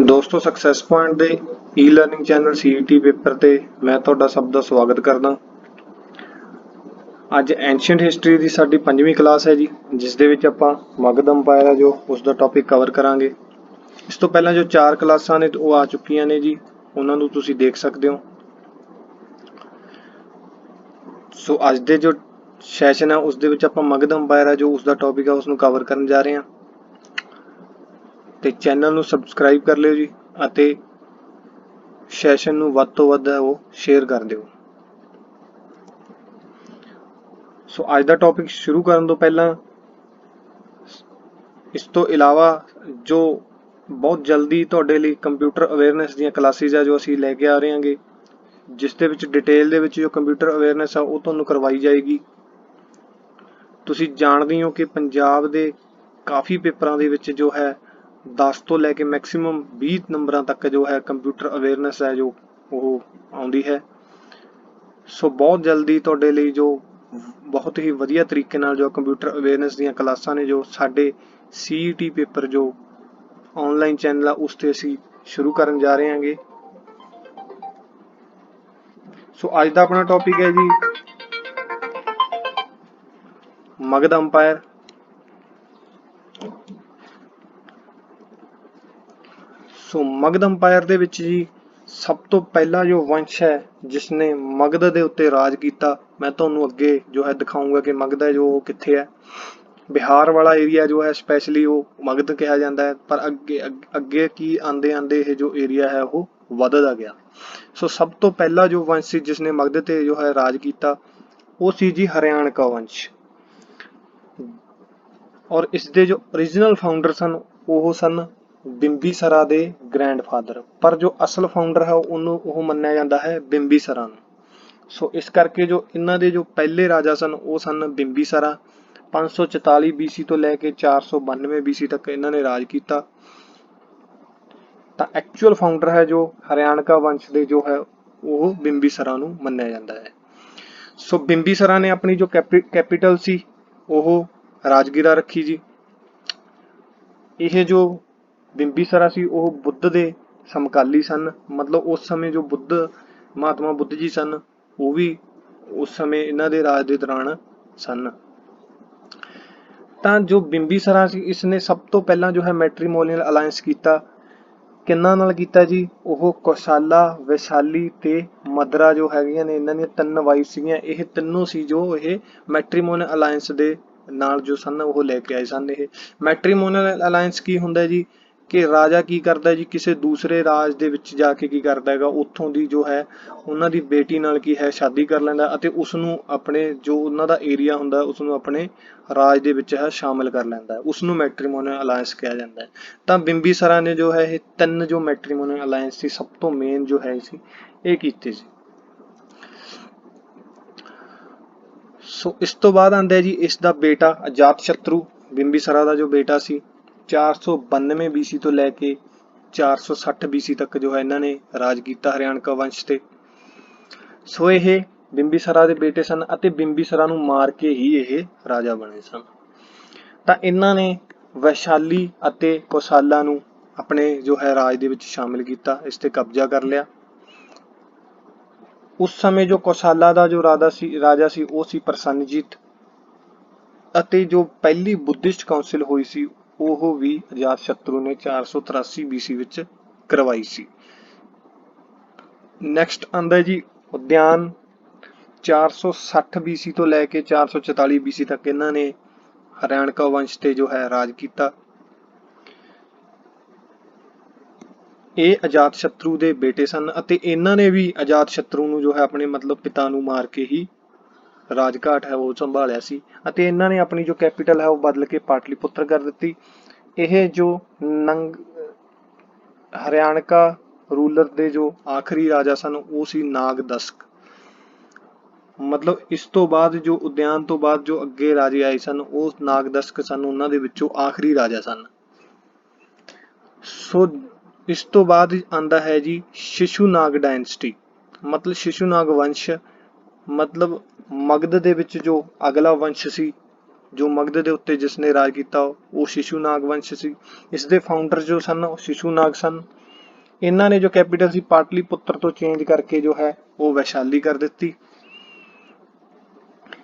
ਦੋਸਤੋ success point ਦੇ ਈ-ਲਰਨਿੰਗ channel CET paper ਤੇ ਮੈਂ ਤੁਹਾਡਾ ਸਭ ਦਾ ਸਵਾਗਤ ਕਰਦਾ। ਅੱਜ ਐਂਸ਼ੀਅੰਟ ਹਿਸਟਰੀ ਦੀ ਸਾਡੀ 5ਵੀਂ ਕਲਾਸ ਹੈ ਜੀ, ਜਿਸ ਦੇ ਵਿੱਚ ਆਪਾਂ ਮਗਧ ਅੰਪਾਇਰ ਹੈ ਜੋ ਉਸ ਦਾ ਟੌਪਿਕ ਕਵਰ ਕਰਾਂਗੇ। ਇਸ ਤੋਂ ਪਹਿਲਾਂ ਜੋ 4 ਕਲਾਸਾਂ ਨੇ ਉਹ ਆ ਚੁੱਕੀਆਂ ਨੇ ਜੀ, ਉਹਨਾਂ ਨੂੰ ਤੁਸੀਂ ਦੇਖ ਸਕਦੇ ਹੋ। ਸੋ ਅੱਜ ਦੇ ਜੋ ਸੈਸ਼ਨ ਹੈ ਉਸ ਦੇ ਵਿੱਚ ਆਪਾਂ ਮਗਧ ਅੰਪਾਇਰ ਹੈ ਜੋ ਉਸ ਦਾ ਟੌਪਿਕ ਹੈ ਉਸ ਨੂੰ ਕਵਰ ਕਰਨ ਜਾ ਰਹੇ ਹਾਂ। ਤੇ ਚੈਨਲ ਨੂੰ ਸਬਸਕ੍ਰਾਈਬ ਕਰ ਲਿਓ ਜੀ ਅਤੇ ਸੈਸ਼ਨ ਨੂੰ ਵੱਧ ਤੋਂ ਵੱਧ ਉਹ ਸ਼ੇਅਰ ਕਰ ਦਿਓ। ਸੋ ਅੱਜ ਦਾ ਟੌਪਿਕ ਸ਼ੁਰੂ ਕਰਨ ਤੋਂ ਪਹਿਲਾਂ ਇਸ ਤੋਂ ਇਲਾਵਾ ਜੋ ਬਹੁਤ ਜਲਦੀ ਤੁਹਾਡੇ ਲਈ ਕੰਪਿਊਟਰ ਅਵੇਅਰਨੈਸ ਦੀਆਂ ਕਲਾਸਿਸ ਆ ਜੋ ਅਸੀਂ ਲੈ ਕੇ ਆ ਰਹੇ ਹਾਂਗੇ, ਜਿਸ ਦੇ ਵਿੱਚ ਡਿਟੇਲ ਦੇ ਵਿੱਚ ਜੋ ਕੰਪਿਊਟਰ ਅਵੇਅਰਨੈਸ ਆ ਉਹ ਤੁਹਾਨੂੰ ਕਰਵਾਈ ਜਾਏਗੀ। ਤੁਸੀਂ ਜਾਣਦੇ ਹੋ ਕਿ ਪੰਜਾਬ ਦੇ ਕਾਫੀ ਪੇਪਰਾਂ ਦੇ ਵਿੱਚ ਜੋ ਹੈ 10 ਤੋਂ ਲੈ ਕੇ ਮੈਕਸਿਮਮ 20 ਨੰਬਰਾਂ ਤੱਕ ਜੋ ਹੈ ਕੰਪਿਊਟਰ ਅਵੇਅਰਨੈਸ ਹੈ ਜੋ ਉਹ ਆਉਂਦੀ ਹੈ। ਸੋ ਬਹੁਤ ਜਲਦੀ ਤੁਹਾਡੇ ਲਈ ਜੋ ਬਹੁਤ ਹੀ ਵਧੀਆ ਤਰੀਕੇ ਨਾਲ ਜੋ ਕੰਪਿਊਟਰ ਅਵੇਅਰਨੈਸ ਦੀਆਂ ਕਲਾਸਾਂ ਨੇ ਜੋ ਸਾਡੇ ਸੀਈਟੀ ਪੇਪਰ ਜੋ ਆਨਲਾਈਨ ਚੈਨਲ ਆ ਉਸ ਤੇ ਅਸੀਂ ਸ਼ੁਰੂ ਕਰਨ ਜਾ ਰਹੇ ਹਾਂਗੇ। ਸੋ ਅੱਜ ਦਾ ਆਪਣਾ ਟੌਪਿਕ ਹੈ ਜੀ ਮਗਧ ਅੰਪਾਇਰ। ਸੋ ਮਗਧ ਅੰਪਾਇਰ ਦੇ ਵਿੱਚ ਜੀ ਸਭ ਤੋਂ ਪਹਿਲਾ ਜੋ ਵੰਸ਼ ਹੈ ਜਿਸ ਨੇ ਮਗਧ ਦੇ ਉੱਤੇ ਰਾਜ ਕੀਤਾ, ਮੈਂ ਤੁਹਾਨੂੰ ਅੱਗੇ ਜੋ ਹੈ ਦਿਖਾਊਂਗਾ ਕਿ ਮਗਧ ਹੈ ਜੋ ਉਹ ਕਿੱਥੇ ਹੈ। ਬਿਹਾਰ ਵਾਲਾ ਏਰੀਆ ਜੋ ਹੈ ਸਪੈਸ਼ਲੀ ਉਹ ਮਗਧ ਕਿਹਾ ਜਾਂਦਾ ਹੈ, ਪਰ ਅੱਗੇ ਕੀ ਆਂਦੇ ਆਂਦੇ ਇਹ ਜੋ ਏਰੀਆ ਹੈ ਉਹ ਵੱਧਦਾ ਗਿਆ। ਸੋ ਸਭ ਤੋਂ ਪਹਿਲਾ ਜੋ ਵੰਸ਼ ਸੀ ਜਿਸ ਨੇ ਮਗਧ ਤੇ ਜੋ ਹੈ ਰਾਜ ਕੀਤਾ ਉਹ ਸੀ ਜੀ ਹਰਿਆਣਕਾ ਵੰਸ਼। ਔਰ ਇਸ ਦੇ ਜੋ ਓਰੀਜਨਲ ਫਾਊਂਡਰ ਸਨ ਉਹ ਸਨ ਬਿੰਬੀਸਰਾ ਦੇ ਗ੍ਰੈਂਡਫਾਦਰ, ਪਰ ਜੋ ਅਸਲ ਫਾਊਂਡਰ ਹੈ ਉਹਨੂੰ ਉਹ ਮੰਨਿਆ ਜਾਂਦਾ ਹੈ ਬਿੰਬੀਸਰਾ ਨੂੰ। ਸੋ ਇਸ ਕਰਕੇ ਜੋ ਇਹਨਾਂ ਦੇ ਜੋ ਪਹਿਲੇ ਰਾਜਾ ਸਨ ਉਹ ਸਨ ਬਿੰਬੀਸਰਾ। 544 BC ਤੋਂ ਲੈ ਕੇ 492 BC ਤੱਕ ਇਹਨਾਂ ਨੇ ਰਾਜ ਕੀਤਾ। ਤਾਂ ਐਕਚੁਅਲ ਫਾਊਂਡਰ ਹੈ ਜੋ ਹਰਿਆਣਕਾ ਵੰਸ਼ ਦੇ ਜੋ ਹੈ ਉਹ ਬਿੰਬੀਸਰਾ ਨੂੰ ਮੰਨਿਆ ਜਾਂਦਾ ਹੈ। ਸੋ ਬਿੰਬੀਸਰਾ ਨੇ ਆਪਣੀ ਜੋ ਕੈਪੀਟਲ ਸੀ ਉਹ ਰਾਜਗੀਰਾ ਰੱਖੀ ਜੀ। ਇਹ ਜੋ ਬਿੰਬੀਸਰਾ ਸੀ ਉਹ ਬੁੱਧ ਦੇ ਸਮਕਾਲੀ ਸਨ, ਮਤਲਬ ਉਸ ਸਮੇਂ ਜੋ ਮਹਾਤਮਾ ਬੁੱਧ ਜੀ ਸਨ ਉਹ ਵੀ ਉਸ ਸਮੇਂ ਇਹਨਾਂ ਦੇ ਰਾਜ ਦੇ ਦੌਰਾਨ ਸਨ। ਤਾਂ ਜੋ ਬਿੰਬੀਸਰਾ ਸੀ ਇਸਨੇ ਸਭ ਤੋਂ ਪਹਿਲਾਂ ਜੋ ਹੈ ਮੈਟਰੀਮੋਨੀਅਲ ਅਲਾਇੰਸ ਕੀਤਾ। ਕਿਹਨਾਂ ਨਾਲ ਕੀਤਾ ਜੀ? ਉਹ ਕੌਸ਼ਾਲਾ, ਵੈਸ਼ਾਲੀ ਤੇ ਮਦਰਾ ਜੋ ਹੈਗੀਆਂ ਨੇ ਇਹਨਾਂ ਦੀਆਂ 3 ਵਾਈਫ ਸੀਗੀਆਂ। ਇਹ ਤਿੰਨੋਂ ਸੀ ਜੋ ਇਹ ਮੈਟਰੀਮੋਨੀਅਲ ਅਲਾਇੰਸ ਦੇ ਨਾਲ ਜੋ ਸਨ ਉਹ ਲੈ ਕੇ ਆਏ ਸਨ। ਇਹ ਮੈਟਰੀਮੋਨੀਅਲ ਅਲਾਇੰਸ ਕੀ ਹੁੰਦਾ ਜੀ ਕਿ ਰਾਜਾ ਕੀ ਕਰਦਾ ਜੀ ਕਿਸੇ ਦੂਸਰੇ ਰਾਜ ਦੇ ਵਿੱਚ ਜਾ ਕੇ ਕੀ ਕਰਦਾ ਹੈਗਾ, ਉੱਥੋਂ ਦੀ ਜੋ ਹੈ ਉਹਨਾਂ ਦੀ ਬੇਟੀ ਨਾਲ ਕੀ ਹੈ ਸ਼ਾਦੀ ਕਰ ਲੈਂਦਾ ਅਤੇ ਉਸਨੂੰ ਆਪਣੇ ਜੋ ਉਹਨਾਂ ਦਾ ਏਰੀਆ ਹੁੰਦਾ ਉਸਨੂੰ ਆਪਣੇ ਰਾਜ ਦੇ ਵਿੱਚ ਹੈ ਸ਼ਾਮਿਲ ਕਰ ਲੈਂਦਾ, ਉਸਨੂੰ ਮੈਟਰੀਮੋਨੀਅਲ ਅਲਾਇੰਸ ਕਿਹਾ ਜਾਂਦਾ ਹੈ। ਤਾਂ ਬਿੰਬੀਸਰਾ ਨੇ ਜੋ ਹੈ ਇਹ 3 ਜੋ ਮੈਟਰੀਮੋਨੀਅਲ ਅਲਾਇੰਸ ਸੀ ਸਭ ਤੋਂ ਮੇਨ ਜੋ ਹੈ ਸੀ ਇਹ ਕੀਤੇ ਸੀ। ਸੋ ਇਸ ਤੋਂ ਬਾਅਦ ਆਂਦਾ ਜੀ ਇਸ ਦਾ ਬੇਟਾ ਅਜਾਤਸ਼ਤਰੂ। ਬਿੰਬੀਸਰਾ ਦਾ ਜੋ ਬੇਟਾ ਸੀ 492 BC ਤੋਂ ਲੈ ਕੇ 460 BC ਤੱਕ ਜੋ ਹੈ ਇਹਨਾਂ ਨੇ ਰਾਜ ਕੀਤਾ ਹਰਿਆਣਕਾ ਵੰਸ਼ ਤੇ। ਸੋ ਇਹ ਬਿੰਬੀਸਰਾ ਦੇ ਬੇਟੇ ਸਨ ਅਤੇ ਬਿੰਬੀਸਰਾ ਨੂੰ ਮਾਰ ਕੇ ਹੀ ਇਹ ਰਾਜਾ ਬਣੇ ਸਨ। ਤਾਂ ਇਹਨਾਂ ਨੇ ਵੈਸ਼ਾਲੀ ਅਤੇ ਕੌਸ਼ਾਲਾ ਨੂੰ ਆਪਣੇ ਜੋ ਹੈ ਰਾਜ ਦੇ ਵਿੱਚ ਸ਼ਾਮਿਲ ਕੀਤਾ, ਇਸ ਤੇ ਕਬਜ਼ਾ ਕਰ ਲਿਆ। ਉਸ ਸਮੇਂ ਜੋ ਕੌਸ਼ਾਲਾ ਦਾ ਜੋ ਰਾਜਾ ਸੀ ਉਹ ਸੀ ਪ੍ਰਸੰਨਜੀਤ, ਅਤੇ ਜੋ ਪਹਿਲੀ ਬੁੱਧਿਸਟ ਕਾਉਂਸਿਲ ਹੋਈ ਸੀ ਉਹ ਵੀ ਅਜਾਤਸ਼ਤਰੂ ਨੇ 483 BC ਵਿੱਚ ਕਰਵਾਈ ਸੀ। ਨੈਕਸਟ ਆਂਦਾ ਜੀ ਉਦਿਆਨ। 460 BC ਤੋਂ ਲੈ ਕੇ 444 BC ਤੱਕ ਇਹਨਾਂ ਨੇ ਹਰਿਆਣਕਾ ਵੰਸ਼ ਤੇ ਜੋ ਹੈ ਰਾਜ ਕੀਤਾ। ਇਹ ਅਜਾਤਸ਼ਤਰੂ ਦੇ ਬੇਟੇ ਸਨ ਅਤੇ ਇਹਨਾਂ ਨੇ ਵੀ ਅਜਾਤਸ਼ਤਰੂ ਨੂੰ ਜੋ ਹੈ ਆਪਣੇ ਮਤਲਬ ਪਿਤਾ ਨੂੰ ਮਾਰ ਕੇ ਹੀ ਰਾਜਘਾਟ ਹੈ ਉਹ ਸੰਭਾਲਿਆ ਸੀ, ਅਤੇ ਇਹਨਾਂ ਨੇ ਆਪਣੀ ਜੋ ਕੈਪੀਟਲ ਹੈ ਉਹ ਬਦਲ ਕੇ ਪਾਟਲੀਪੁੱਤਰ ਕਰ ਦਿੱਤੀ। ਇਹ ਜੋ ਹਰਿਆਣਕਾ ਰੂਲਰ ਦੇ ਜੋ ਆਖਰੀ ਰਾਜਾ ਸਨ ਉਹ ਸੀ ਨਾਗਦਸ਼ਕ। ਮਤਲਬ ਇਸ ਤੋਂ ਬਾਅਦ ਜੋ ਉਦਿਆਨ ਤੋਂ ਬਾਅਦ ਜੋ ਅੱਗੇ ਰਾਜੇ ਆਏ ਸਨ ਉਹ ਨਾਗਦਸ਼ਕ ਸਨ, ਉਹਨਾਂ ਦੇ ਵਿੱਚੋਂ ਆਖਰੀ ਰਾਜਾ ਸਨ। ਸੋ ਇਸ ਤੋਂ ਬਾਅਦ ਆਂਦਾ ਹੈ ਜੀ ਸ਼ਿਸ਼ੂਨਾਗ ਡਾਇਨਸਟੀ, ਮਤਲਬ ਸ਼ਿਸ਼ੂਨਾਗ ਵੰਸ਼। ਮਤਲਬ ਮਗਧ ਦੇ ਵਿੱਚ ਜੋ ਅਗਲਾ ਵੰਸ਼ ਸੀ ਜੋ ਮਗਧ ਦੇ ਉੱਤੇ ਜਿਸ ਨੇ ਰਾਜ ਕੀਤਾ ਉਹ ਸ਼ਿਸ਼ੂਨਾਗ ਵੰਸ਼ ਸੀ। ਇਸ ਦੇ ਫਾਊਂਡਰ ਜੋ ਸਨ ਉਹ ਸ਼ਿਸ਼ੂਨਾਗ ਸਨ। ਇਹਨਾਂ ਨੇ ਜੋ ਕੈਪੀਟਲ ਸੀ ਪਾਟਲੀपुੱਤਰ ਤੋਂ ਚੇਂਜ ਕਰਕੇ ਜੋ ਹੈ ਉਹ ਵੈਸ਼ਾਲੀ ਕਰ ਦਿੱਤੀ।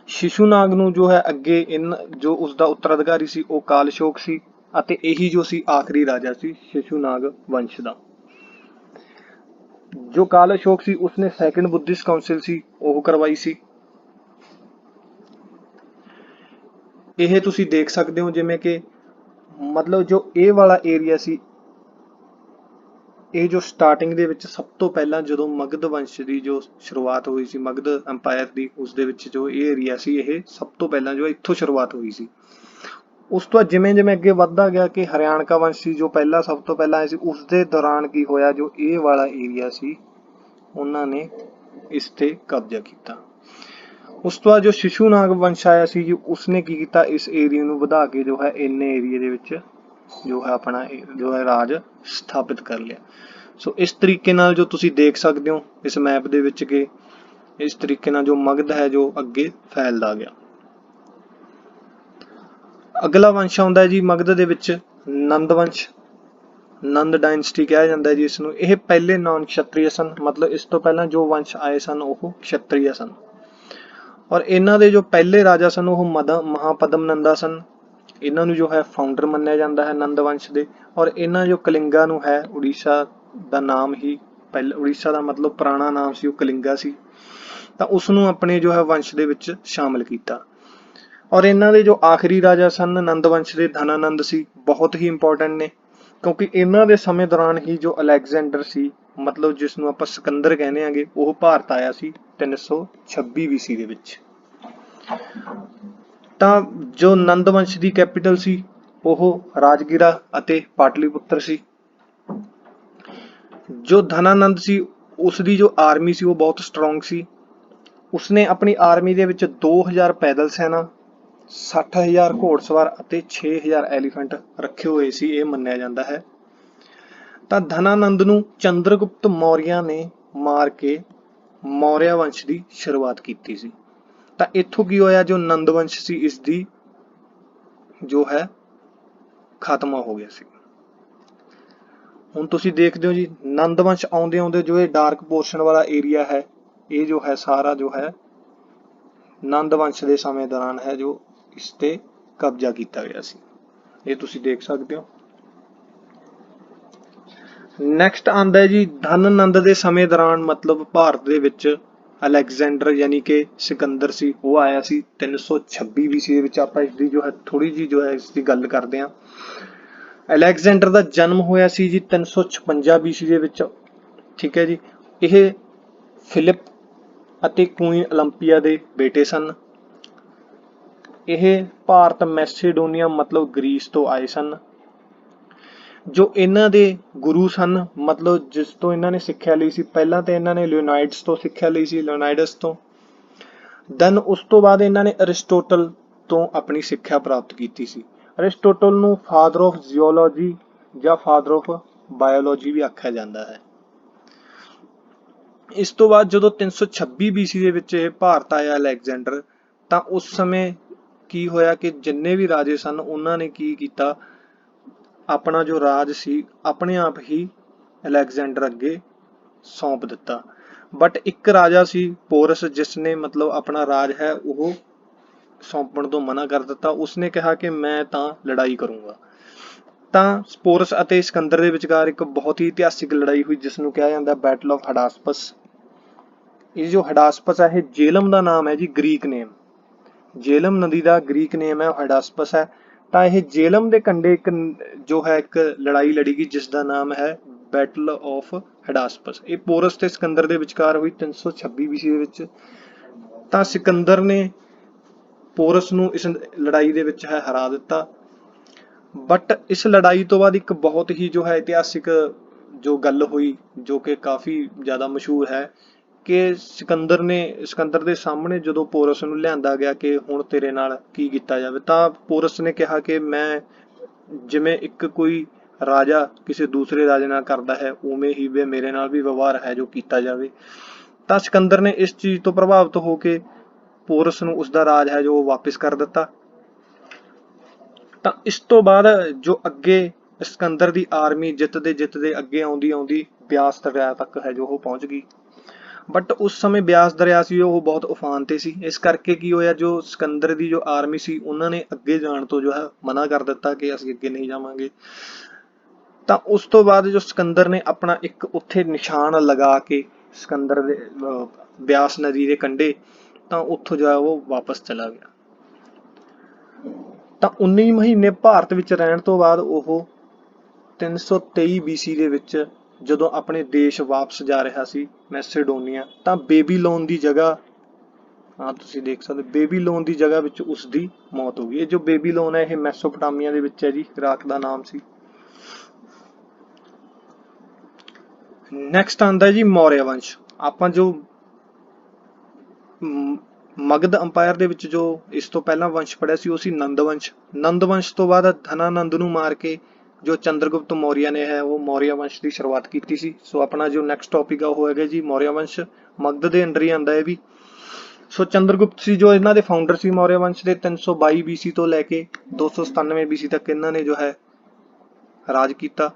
ਸ਼ਿਸ਼ੂਨਾਗ ਨੂੰ ਜੋ ਹੈ ਅੱਗੇ ਜੋ ਉਸਦਾ ਉੱਤਰਾਧਿਕਾਰੀ ਸੀ ਉਹ ਕਾਲ ਅਸ਼ੋਕ ਸੀ, ਅਤੇ ਇਹੀ ਜੋ ਸੀ ਆਖਰੀ ਰਾਜਾ ਸੀ ਸ਼ਿਸ਼ੂਨਾਗ ਵੰਸ਼ ਦਾ। ਜੋ ਕਾਲ ਅਸ਼ੋਕ ਸੀ ਉਸਨੇ ਸੈਕੰਡ ਬੁੱਧਿਸਟ ਕਾਉਂਸਿਲ ਸੀ ਉਹ ਕਰਵਾਈ ਸੀ। ਇਹ ਤੁਸੀਂ ਦੇਖ ਸਕਦੇ ਹੋ ਜਿਵੇਂ ਕਿ ਮਤਲਬ ਜੋ ਇਹ ਵਾਲਾ ਏਰੀਆ ਸੀ, ਇਹ ਜੋ ਸਟਾਰਟਿੰਗ ਦੇ ਵਿੱਚ ਸਭ ਤੋਂ ਪਹਿਲਾਂ ਜਦੋਂ ਮਗਧ ਵੰਸ਼ ਦੀ ਜੋ ਸ਼ੁਰੂਆਤ ਹੋਈ ਸੀ, ਮਗਧ ਅੰਪਾਇਰ ਦੀ, ਉਸ ਦੇ ਵਿੱਚ ਜੋ ਇਹ ਏਰੀਆ ਸੀ ਇਹ ਸਭ ਤੋਂ ਪਹਿਲਾਂ ਜੋ ਇੱਥੋਂ ਸ਼ੁਰੂਆਤ ਹੋਈ ਸੀ। ਉਸ ਤੋਂ ਜਿਵੇਂ ਜਿਵੇਂ ਅੱਗੇ ਵੱਧਦਾ ਗਿਆ ਕਿ ਹਰਿਆਣਕਾ ਵੰਸ਼ ਸੀ ਜੋ ਪਹਿਲਾਂ ਸਭ ਤੋਂ ਪਹਿਲਾਂ ਆਇਆ ਸੀ, ਉਸ ਦੇ ਦੌਰਾਨ ਕੀ ਹੋਇਆ, ਜੋ ਇਹ ਵਾਲਾ ਏਰੀਆ ਸੀ ਉਹਨਾਂ ਨੇ ਇਸ ਤੇ ਕਬਜ਼ਾ ਕੀਤਾ। ਉਸ ਤੋਂ ਬਾਅਦ ਜੋ ਸ਼ਿਸ਼ੂਨਾਗ ਵੰਸ਼ ਆਇਆ ਸੀ ਜੀ, ਉਸਨੇ ਕੀ ਕੀਤਾ, ਇਸ ਏਰੀਆ ਨੂੰ ਵਧਾ ਕੇ ਜੋ ਹੈ ਇੰਨੇ ਏਰੀਏ ਦੇ ਵਿੱਚ ਜੋ ਹੈ ਆਪਣਾ ਜੋ ਹੈ ਰਾਜ ਸਥਾਪਿਤ ਕਰ ਲਿਆ। ਸੋ ਇਸ ਤਰੀਕੇ ਨਾਲ ਜੋ ਤੁਸੀਂ ਦੇਖ ਸਕਦੇ ਹੋ ਇਸ ਮੈਪ ਦੇ ਵਿੱਚ ਕਿ ਇਸ ਤਰੀਕੇ ਨਾਲ ਜੋ ਮਗਧ ਹੈ ਜੋ ਅੱਗੇ ਫੈਲਦਾ ਗਿਆ। ਅਗਲਾ ਵੰਸ਼ ਆਉਂਦਾ ਹੈ ਜੀ ਮਗਧ ਦੇ ਵਿੱਚ ਨੰਦ ਵੰਸ਼। ਨੰਦ ਡਾਇਨਸਟੀ ਕਿਹਾ ਜਾਂਦਾ ਹੈ ਜੀ ਇਸ ਨੂੰ। ਇਹ ਪਹਿਲੇ ਨਾਨ ਕਸ਼ਤਰੀय ਸਨ, ਮਤਲਬ ਇਸ ਤੋਂ ਪਹਿਲਾਂ ਜੋ ਵੰਸ਼ ਆਏ ਸਨ ਉਹ ਕਸ਼ਤਰੀय ਸਨ, ਔਰ ਇਹਨਾਂ ਦੇ ਜੋ ਪਹਿਲੇ ਰਾਜਾ ਸਨ ਉਹ ਮਹਾਪਦਮ ਨੰਦਾ ਸਨ। ਇਹਨਾਂ ਨੂੰ ਜੋ ਹੈ ਫਾਊਂਡਰ ਮੰਨਿਆ ਜਾਂਦਾ ਹੈ ਨੰਦ ਵੰਸ਼ ਦੇ। ਔਰ ਇਹਨਾਂ ਜੋ ਕਲਿੰਗਾ ਨੂੰ ਹੈ, ਉੜੀਸਾ ਦਾ ਨਾਮ ਹੀ ਪਹਿਲਾਂ, ਉੜੀਸਾ ਦਾ ਮਤਲਬ ਪੁਰਾਣਾ ਨਾਮ ਸੀ ਉਹ ਕਲਿੰਗਾ ਸੀ, ਤਾਂ ਉਸ ਨੂੰ ਆਪਣੇ ਜੋ ਹੈ ਵੰਸ਼ ਦੇ ਵਿੱਚ ਸ਼ਾਮਿਲ ਕੀਤਾ। ਔਰ ਇਹਨਾਂ ਦੇ ਜੋ ਆਖਰੀ ਰਾਜਾ ਸਨ ਨੰਦ ਵੰਸ਼ ਦੇ, ਧਨਾਨੰਦ ਸੀ, ਬਹੁਤ ਹੀ ਇੰਪੋਰਟੈਂਟ ਨੇ, ਕਿਉਂਕਿ ਇਹਨਾਂ ਦੇ ਸਮੇਂ ਦੌਰਾਨ ਹੀ ਜੋ ਅਲੈਗਜ਼ੈਂਡਰ ਸੀ, ਮਤਲਬ ਜਿਸ ਨੂੰ ਆਪਾਂ ਸਿਕੰਦਰ ਕਹਿੰਦੇ ਆਂਗੇ, ਉਹ ਭਾਰਤ ਆਇਆ ਸੀ 326 BC ਦੇ ਵਿੱਚ। ਤਾਂ ਜੋ ਨੰਦ ਵੰਸ਼ ਦੀ ਕੈਪੀਟਲ ਸੀ ਉਹ ਰਾਜਗੀਰਾ ਅਤੇ ਪਾਟਲੀਪੁੱਤਰ ਸੀ। ਜੋ ਧਨਾਨੰਦ ਸੀ ਉਸ ਦੀ ਜੋ ਆਰਮੀ ਸੀ ਉਹ ਬਹੁਤ ਸਟਰੋਂਗ ਸੀ। ਉਸਨੇ ਆਪਣੀ ਆਰਮੀ ਦੇ ਵਿੱਚ 2000 ਪੈਦਲ ਸੈਨਾ, 60,000 ਘੋੜਸਵਾਰ ਅਤੇ 6000 ਐਲੀਫੈਂਟ ਰੱਖੇ ਹੋਏ ਸੀ, ਇਹ ਮੰਨਿਆ ਜਾਂਦਾ ਹੈ। ਤਾਂ ਧਨਾਨੰਦ ਨੂੰ ਚੰਦਰਗੁਪਤ ਮੌਰਿਆ ਨੇ ਮਾਰ ਕੇ ਮੌਰਿਆ ਵੰਸ਼ ਦੀ ਸ਼ੁਰੂਆਤ ਕੀਤੀ ਸੀ। ਤਾਂ ਇੱਥੋਂ ਕੀ ਹੋਇਆ, ਜੋ ਨੰਦ ਵੰਸ਼ ਸੀ ਇਸ ਦੀ ਜੋ ਹੈ ਖਾਤਮਾ ਹੋ ਗਿਆ ਸੀ। ਹੁਣ ਤੁਸੀਂ ਦੇਖਦੇ ਹੋ ਜੀ ਨੰਦ ਵੰਸ਼ ਆਉਂਦੇ ਆਉਂਦੇ ਜੋ ਇਹ ਡਾਰਕ ਪੋਰਸ਼ਨ ਵਾਲਾ ਏਰੀਆ ਹੈ, ਇਹ ਜੋ ਹੈ ਸਾਰਾ ਜੋ ਹੈ ਨੰਦ ਵੰਸ਼ ਦੇ ਸਮੇਂ ਦੌਰਾਨ ਹੈ ਜੋ ਇਸ ਤੇ ਕਬਜ਼ਾ ਕੀਤਾ ਗਿਆ ਸੀ, ਇਹ ਤੁਸੀਂ ਦੇਖ ਸਕਦੇ ਹੋ। ਨੈਕਸਟ ਆਂਦਾ ਹੈ ਜੀ ਧਨਾਨੰਦ ਦੇ ਸਮੇਂ ਦੌਰਾਨ, ਮਤਲਬ ਭਾਰਤ ਦੇ ਵਿੱਚ ਅਲੈਗਜ਼ੈਂਡਰ ਯਾਨੀ ਕਿ ਸਿਕੰਦਰ ਸੀ, ਉਹ ਆਇਆ ਸੀ 326 BC ਦੇ ਵਿੱਚ। ਆਪਾਂ ਇਸ ਦੀ ਜੋ ਹੈ ਥੋੜੀ ਜਿਹੀ ਜੋ ਹੈ ਇਸ ਦੀ ਗੱਲ ਕਰਦੇ ਹਾਂ। ਅਲੈਗਜ਼ੈਂਡਰ ਦਾ ਜਨਮ ਹੋਇਆ ਸੀ ਜੀ 356 BC ਦੇ ਵਿੱਚ, ਠੀਕ ਹੈ ਜੀ। ਇਹ ਫਿਲਿਪ ਅਤੇ ਕੁਈਨ ਓਲੰਪੀਆ ਦੇ ਬੇਟੇ ਸਨ। ਇਹ ਭਾਰਤ ਮੈਸੇਡੋਨੀਆ ਮਤਲਬ ਗ੍ਰੀਸ ਤੋਂ ਆਏ ਸਨ। ਜੋ ਇਹਨਾਂ ਦੇ ਗੁਰੂ ਸਨ, ਮਤਲਬ ਜਿਸ ਤੋਂ ਇਹਨਾਂ ਨੇ ਸਿੱਖਿਆ ਲਈ ਸੀ, ਪਹਿਲਾਂ ਤਾਂ ਇਹਨਾਂ ਨੇ ਲਿਓਨਾਈਡਸ ਤੋਂ ਸਿੱਖਿਆ ਲਈ ਸੀ, ਲਿਓਨਾਈਡਸ ਤੋਂ। ਦੈਨ ਉਸ ਤੋਂ ਬਾਅਦ ਇਹਨਾਂ ਨੇ ਅਰਿਸਟੋਟਲ ਤੋਂ ਆਪਣੀ ਸਿੱਖਿਆ ਪ੍ਰਾਪਤ ਕੀਤੀ ਸੀ। ਅਰਿਸਟੋਟਲ ਨੂੰ ਫਾਦਰ ਆਫ ਜ਼ਿਓਲੋਜੀ ਜਾਂ ਫਾਦਰ ਆਫ ਬਾਇਓਲੋਜੀ ਵੀ ਆਖਿਆ ਜਾਂਦਾ ਹੈ। ਇਸ ਤੋਂ ਬਾਅਦ ਜਦੋਂ 326 BC ਦੇ ਵਿੱਚ ਇਹ ਭਾਰਤ ਆਇਆ ਅਲੈਗਜ਼ੈਂਡਰ, ਤਾਂ ਉਸ ਸਮੇਂ ਕੀ ਹੋਇਆ ਕਿ ਜਿੰਨੇ ਵੀ ਰਾਜੇ ਸਨ ਉਹਨਾਂ ਨੇ ਕੀ ਕੀਤਾ, ਆਪਣਾ ਜੋ ਰਾਜ ਸੀ ਆਪਣੇ ਆਪ ਹੀ ਅਲੈਗਜ਼ੈਂਡਰ ਅੱਗੇ ਸੌਂਪ ਦਿੱਤਾ। ਬਟ ਇੱਕ ਰਾਜਾ ਸੀ ਪੋਰਸ, ਜਿਸ ਨੇ ਮਤਲਬ ਆਪਣਾ ਰਾਜ ਹੈ ਉਹ ਸੌਂਪਣ ਤੋਂ ਮਨਾ ਕਰ ਦਿੱਤਾ। ਉਸਨੇ ਕਿਹਾ ਕਿ ਮੈਂ ਤਾਂ ਲੜਾਈ ਕਰੂੰਗਾ। ਤਾਂ ਪੋਰਸ ਅਤੇ ਸਿਕੰਦਰ ਦੇ ਵਿਚਕਾਰ ਇੱਕ ਬਹੁਤ ਹੀ ਇਤਿਹਾਸਿਕ ਲੜਾਈ ਹੋਈ ਜਿਸ ਨੂੰ ਕਿਹਾ ਜਾਂਦਾ ਬੈਟਲ ਆਫ ਹਡਾਸਪਸ। ਇਹ ਜੋ ਹਡਾਸਪਸ ਹੈ ਇਹ ਜੇਲਮ ਦਾ ਨਾਮ ਹੈ ਜੀ, ਗ੍ਰੀਕ ਨੇਮ। ਜੇਲਮ ਨਦੀ ਦਾ ਗ੍ਰੀਕ ਨੇਮ ਹੈ ਹਡਾਸਪਸ ਹੈ। ਤਾਂ ਇਹ ਜੇਲਮ ਦੇ ਕੰਢੇ ਇੱਕ ਜੋ ਹੈ ਇੱਕ ਲੜਾਈ ਲੜੀ ਗਈ ਜਿਸ ਦਾ ਨਾਮ ਹੈ ਬੈਟਲ ਆਫ ਹਡਾਸਪਸ। ਇਹ ਪੋਰਸ ਤੇ ਸਿਕੰਦਰ ਦੇ ਵਿਚਕਾਰ ਹੋਈ 326 BC ਦੇ ਵਿੱਚ। ਤਾਂ ਸਿਕੰਦਰ ਨੇ ਪੋਰਸ ਨੂੰ ਇਸ ਲੜਾਈ ਦੇ ਵਿੱਚ ਹੈ ਹਰਾ ਦਿੱਤਾ। ਬਟ ਇਸ ਲੜਾਈ ਤੋਂ ਬਾਅਦ ਇੱਕ ਬਹੁਤ ਹੀ ਜੋ ਹੈ ਇਤਿਹਾਸਿਕ ਜੋ ਗੱਲ ਹੋਈ, ਜੋ ਕਿ ਕਾਫੀ ਜ਼ਿਆਦਾ ਮਸ਼ਹੂਰ ਹੈ, ਕਿ ਸਿਕੰਦਰ ਦੇ ਸਾਹਮਣੇ ਜਦੋਂ ਪੋਰਸ ਨੂੰ ਲਿਆਂਦਾ ਗਿਆ ਕਿ ਹੁਣ ਤੇਰੇ ਨਾਲ ਕੀ ਕੀਤਾ ਜਾਵੇ, ਤਾਂ ਪੋਰਸ ਨੇ ਕਿਹਾ ਕਿ ਮੈਂ ਜਿਵੇਂ ਇੱਕ ਕੋਈ ਰਾਜਾ ਕਿਸੇ ਦੂਸਰੇ ਰਾਜੇ ਨਾਲ ਕਰਦਾ ਹੈ ਉਵੇਂ ਹੀ ਮੇਰੇ ਨਾਲ ਵੀ ਵਿਵਹਾਰ ਹੈ ਜੋ ਕੀਤਾ ਜਾਵੇ। ਤਾਂ ਸਿਕੰਦਰ ਨੇ ਇਸ ਚੀਜ਼ ਤੋਂ ਪ੍ਰਭਾਵਿਤ ਹੋ ਕੇ ਪੋਰਸ ਨੂੰ ਉਸਦਾ ਰਾਜ ਹੈ ਜੋ ਵਾਪਿਸ ਕਰ ਦਿੱਤਾ। ਤਾਂ ਇਸ ਤੋਂ ਬਾਅਦ ਜੋ ਅੱਗੇ ਸਿਕੰਦਰ ਦੀ ਆਰਮੀ ਜਿੱਤਦੇ ਅੱਗੇ ਆਉਂਦੀ ਬਿਆਸ ਦਰਿਆ ਤੱਕ ਹੈ ਜੋ ਉਹ ਪਹੁੰਚ ਗਈ। ਬਟ ਉਸ ਸਮੇਂ ਬਿਆਸ ਦਰਿਆ ਸੀ ਉਹ ਬਹੁਤ ਉਫਾਨ ਤੇ ਸੀ, ਇਸ ਕਰਕੇ ਕੀ ਹੋਇਆ, ਜੋ ਸਿਕੰਦਰ ਦੀ ਜੋ ਆਰਮੀ ਸੀ ਉਹਨਾਂ ਨੇ ਅੱਗੇ ਜਾਣ ਤੋਂ ਜੋ ਹੈ ਮਨਾ ਕਰ ਦਿੱਤਾ ਕਿ ਅਸੀਂ ਅੱਗੇ ਨਹੀਂ ਜਾਵਾਂਗੇ। ਤਾਂ ਉਸ ਤੋਂ ਬਾਅਦ ਜੋ ਸਿਕੰਦਰ ਨੇ ਆਪਣਾ ਇੱਕ ਉੱਥੇ ਨਿਸ਼ਾਨ ਲਗਾ ਕੇ ਸਿਕੰਦਰ ਦੇ ਬਿਆਸ ਨਦੀ ਦੇ ਕੰਢੇ, ਤਾਂ ਉੱਥੋਂ ਜੋ ਹੈ ਉਹ ਵਾਪਸ ਚਲਾ ਗਿਆ। ਤਾਂ 19 ਮਹੀਨੇ ਭਾਰਤ ਵਿੱਚ ਰਹਿਣ ਤੋਂ ਬਾਅਦ ਉਹ 323 BC ਦੇ ਵਿੱਚ ਜਦੋਂ ਆਪਣੇ ਦੇਸ਼ ਵਾਪਸ ਜਾ ਰਿਹਾ ਸੀ ਮੈਸੇਡੋਨੀਆ, ਤਾਂ ਬੇਬੀਲੋਨ ਦੀ ਜਗ੍ਹਾ, ਹਾਂ ਤੁਸੀਂ ਦੇਖ ਸਕਦੇ ਬੇਬੀਲੋਨ ਦੀ ਜਗ੍ਹਾ ਵਿੱਚ ਉਸ ਦੀ ਮੌਤ ਹੋ ਗਈ। ਇਹ ਜੋ ਬੇਬੀਲੋਨ ਹੈ ਇਹ ਮੈਸੋਪੋਟਾਮੀਆ ਦੇ ਵਿੱਚ ਹੈ ਜੀ, ਇਰਾਕ ਦਾ ਨਾਮ ਸੀ। ਨੈਕਸਟ ਆਂਦਾ ਜੀ ਮੌਰਿਆ ਵੰਸ਼। ਆਪਾਂ ਜੋ ਮਗਧ ਅੰਪਾਇਰ ਦੇ ਵਿੱਚ ਜੋ ਇਸ ਤੋਂ ਪਹਿਲਾਂ ਵੰਸ਼ ਪੜਿਆ ਸੀ ਉਹ ਸੀ ਨੰਦ ਵੰਸ਼। ਨੰਦ ਵੰਸ਼ ਤੋਂ ਬਾਅਦ ਧਨਾਨੰਦ ਨੂੰ ਮਾਰ ਕੇ ਜੋ ਚੰਦਰਗੁਪਤ ਮੌਰਿਆ ਨੇ ਹੈ ਉਹ ਮੌਰਿਆ ਵੰਸ਼ ਦੀ ਸ਼ੁਰੂਆਤ ਕੀਤੀ ਸੀ। ਸੋ ਆਪਣਾ ਜੋ ਨੈਕਸਟ ਟੌਪਿਕ ਆ ਉਹ ਹੈਗਾ ਜੀ ਮੌਰਿਆ ਵੰਸ਼, ਮਗਧ ਦੇ ਅੰਡਰ ਹੀ ਆਂਦਾ ਹੈ ਵੀ। ਸੋ ਚੰਦਰਗੁਪਤ ਸੀ ਜੋ ਇਹਨਾਂ ਦੇ ਫਾਊਂਡਰ ਸੀ ਮੌਰਿਆ ਵੰਸ਼ ਦੇ। 322 BC ਤੋਂ ਲੈ ਕੇ 297 BC ਤੱਕ ਇਹਨਾਂ ਨੇ ਜੋ ਹੈ ਰਾਜ ਕੀਤਾ।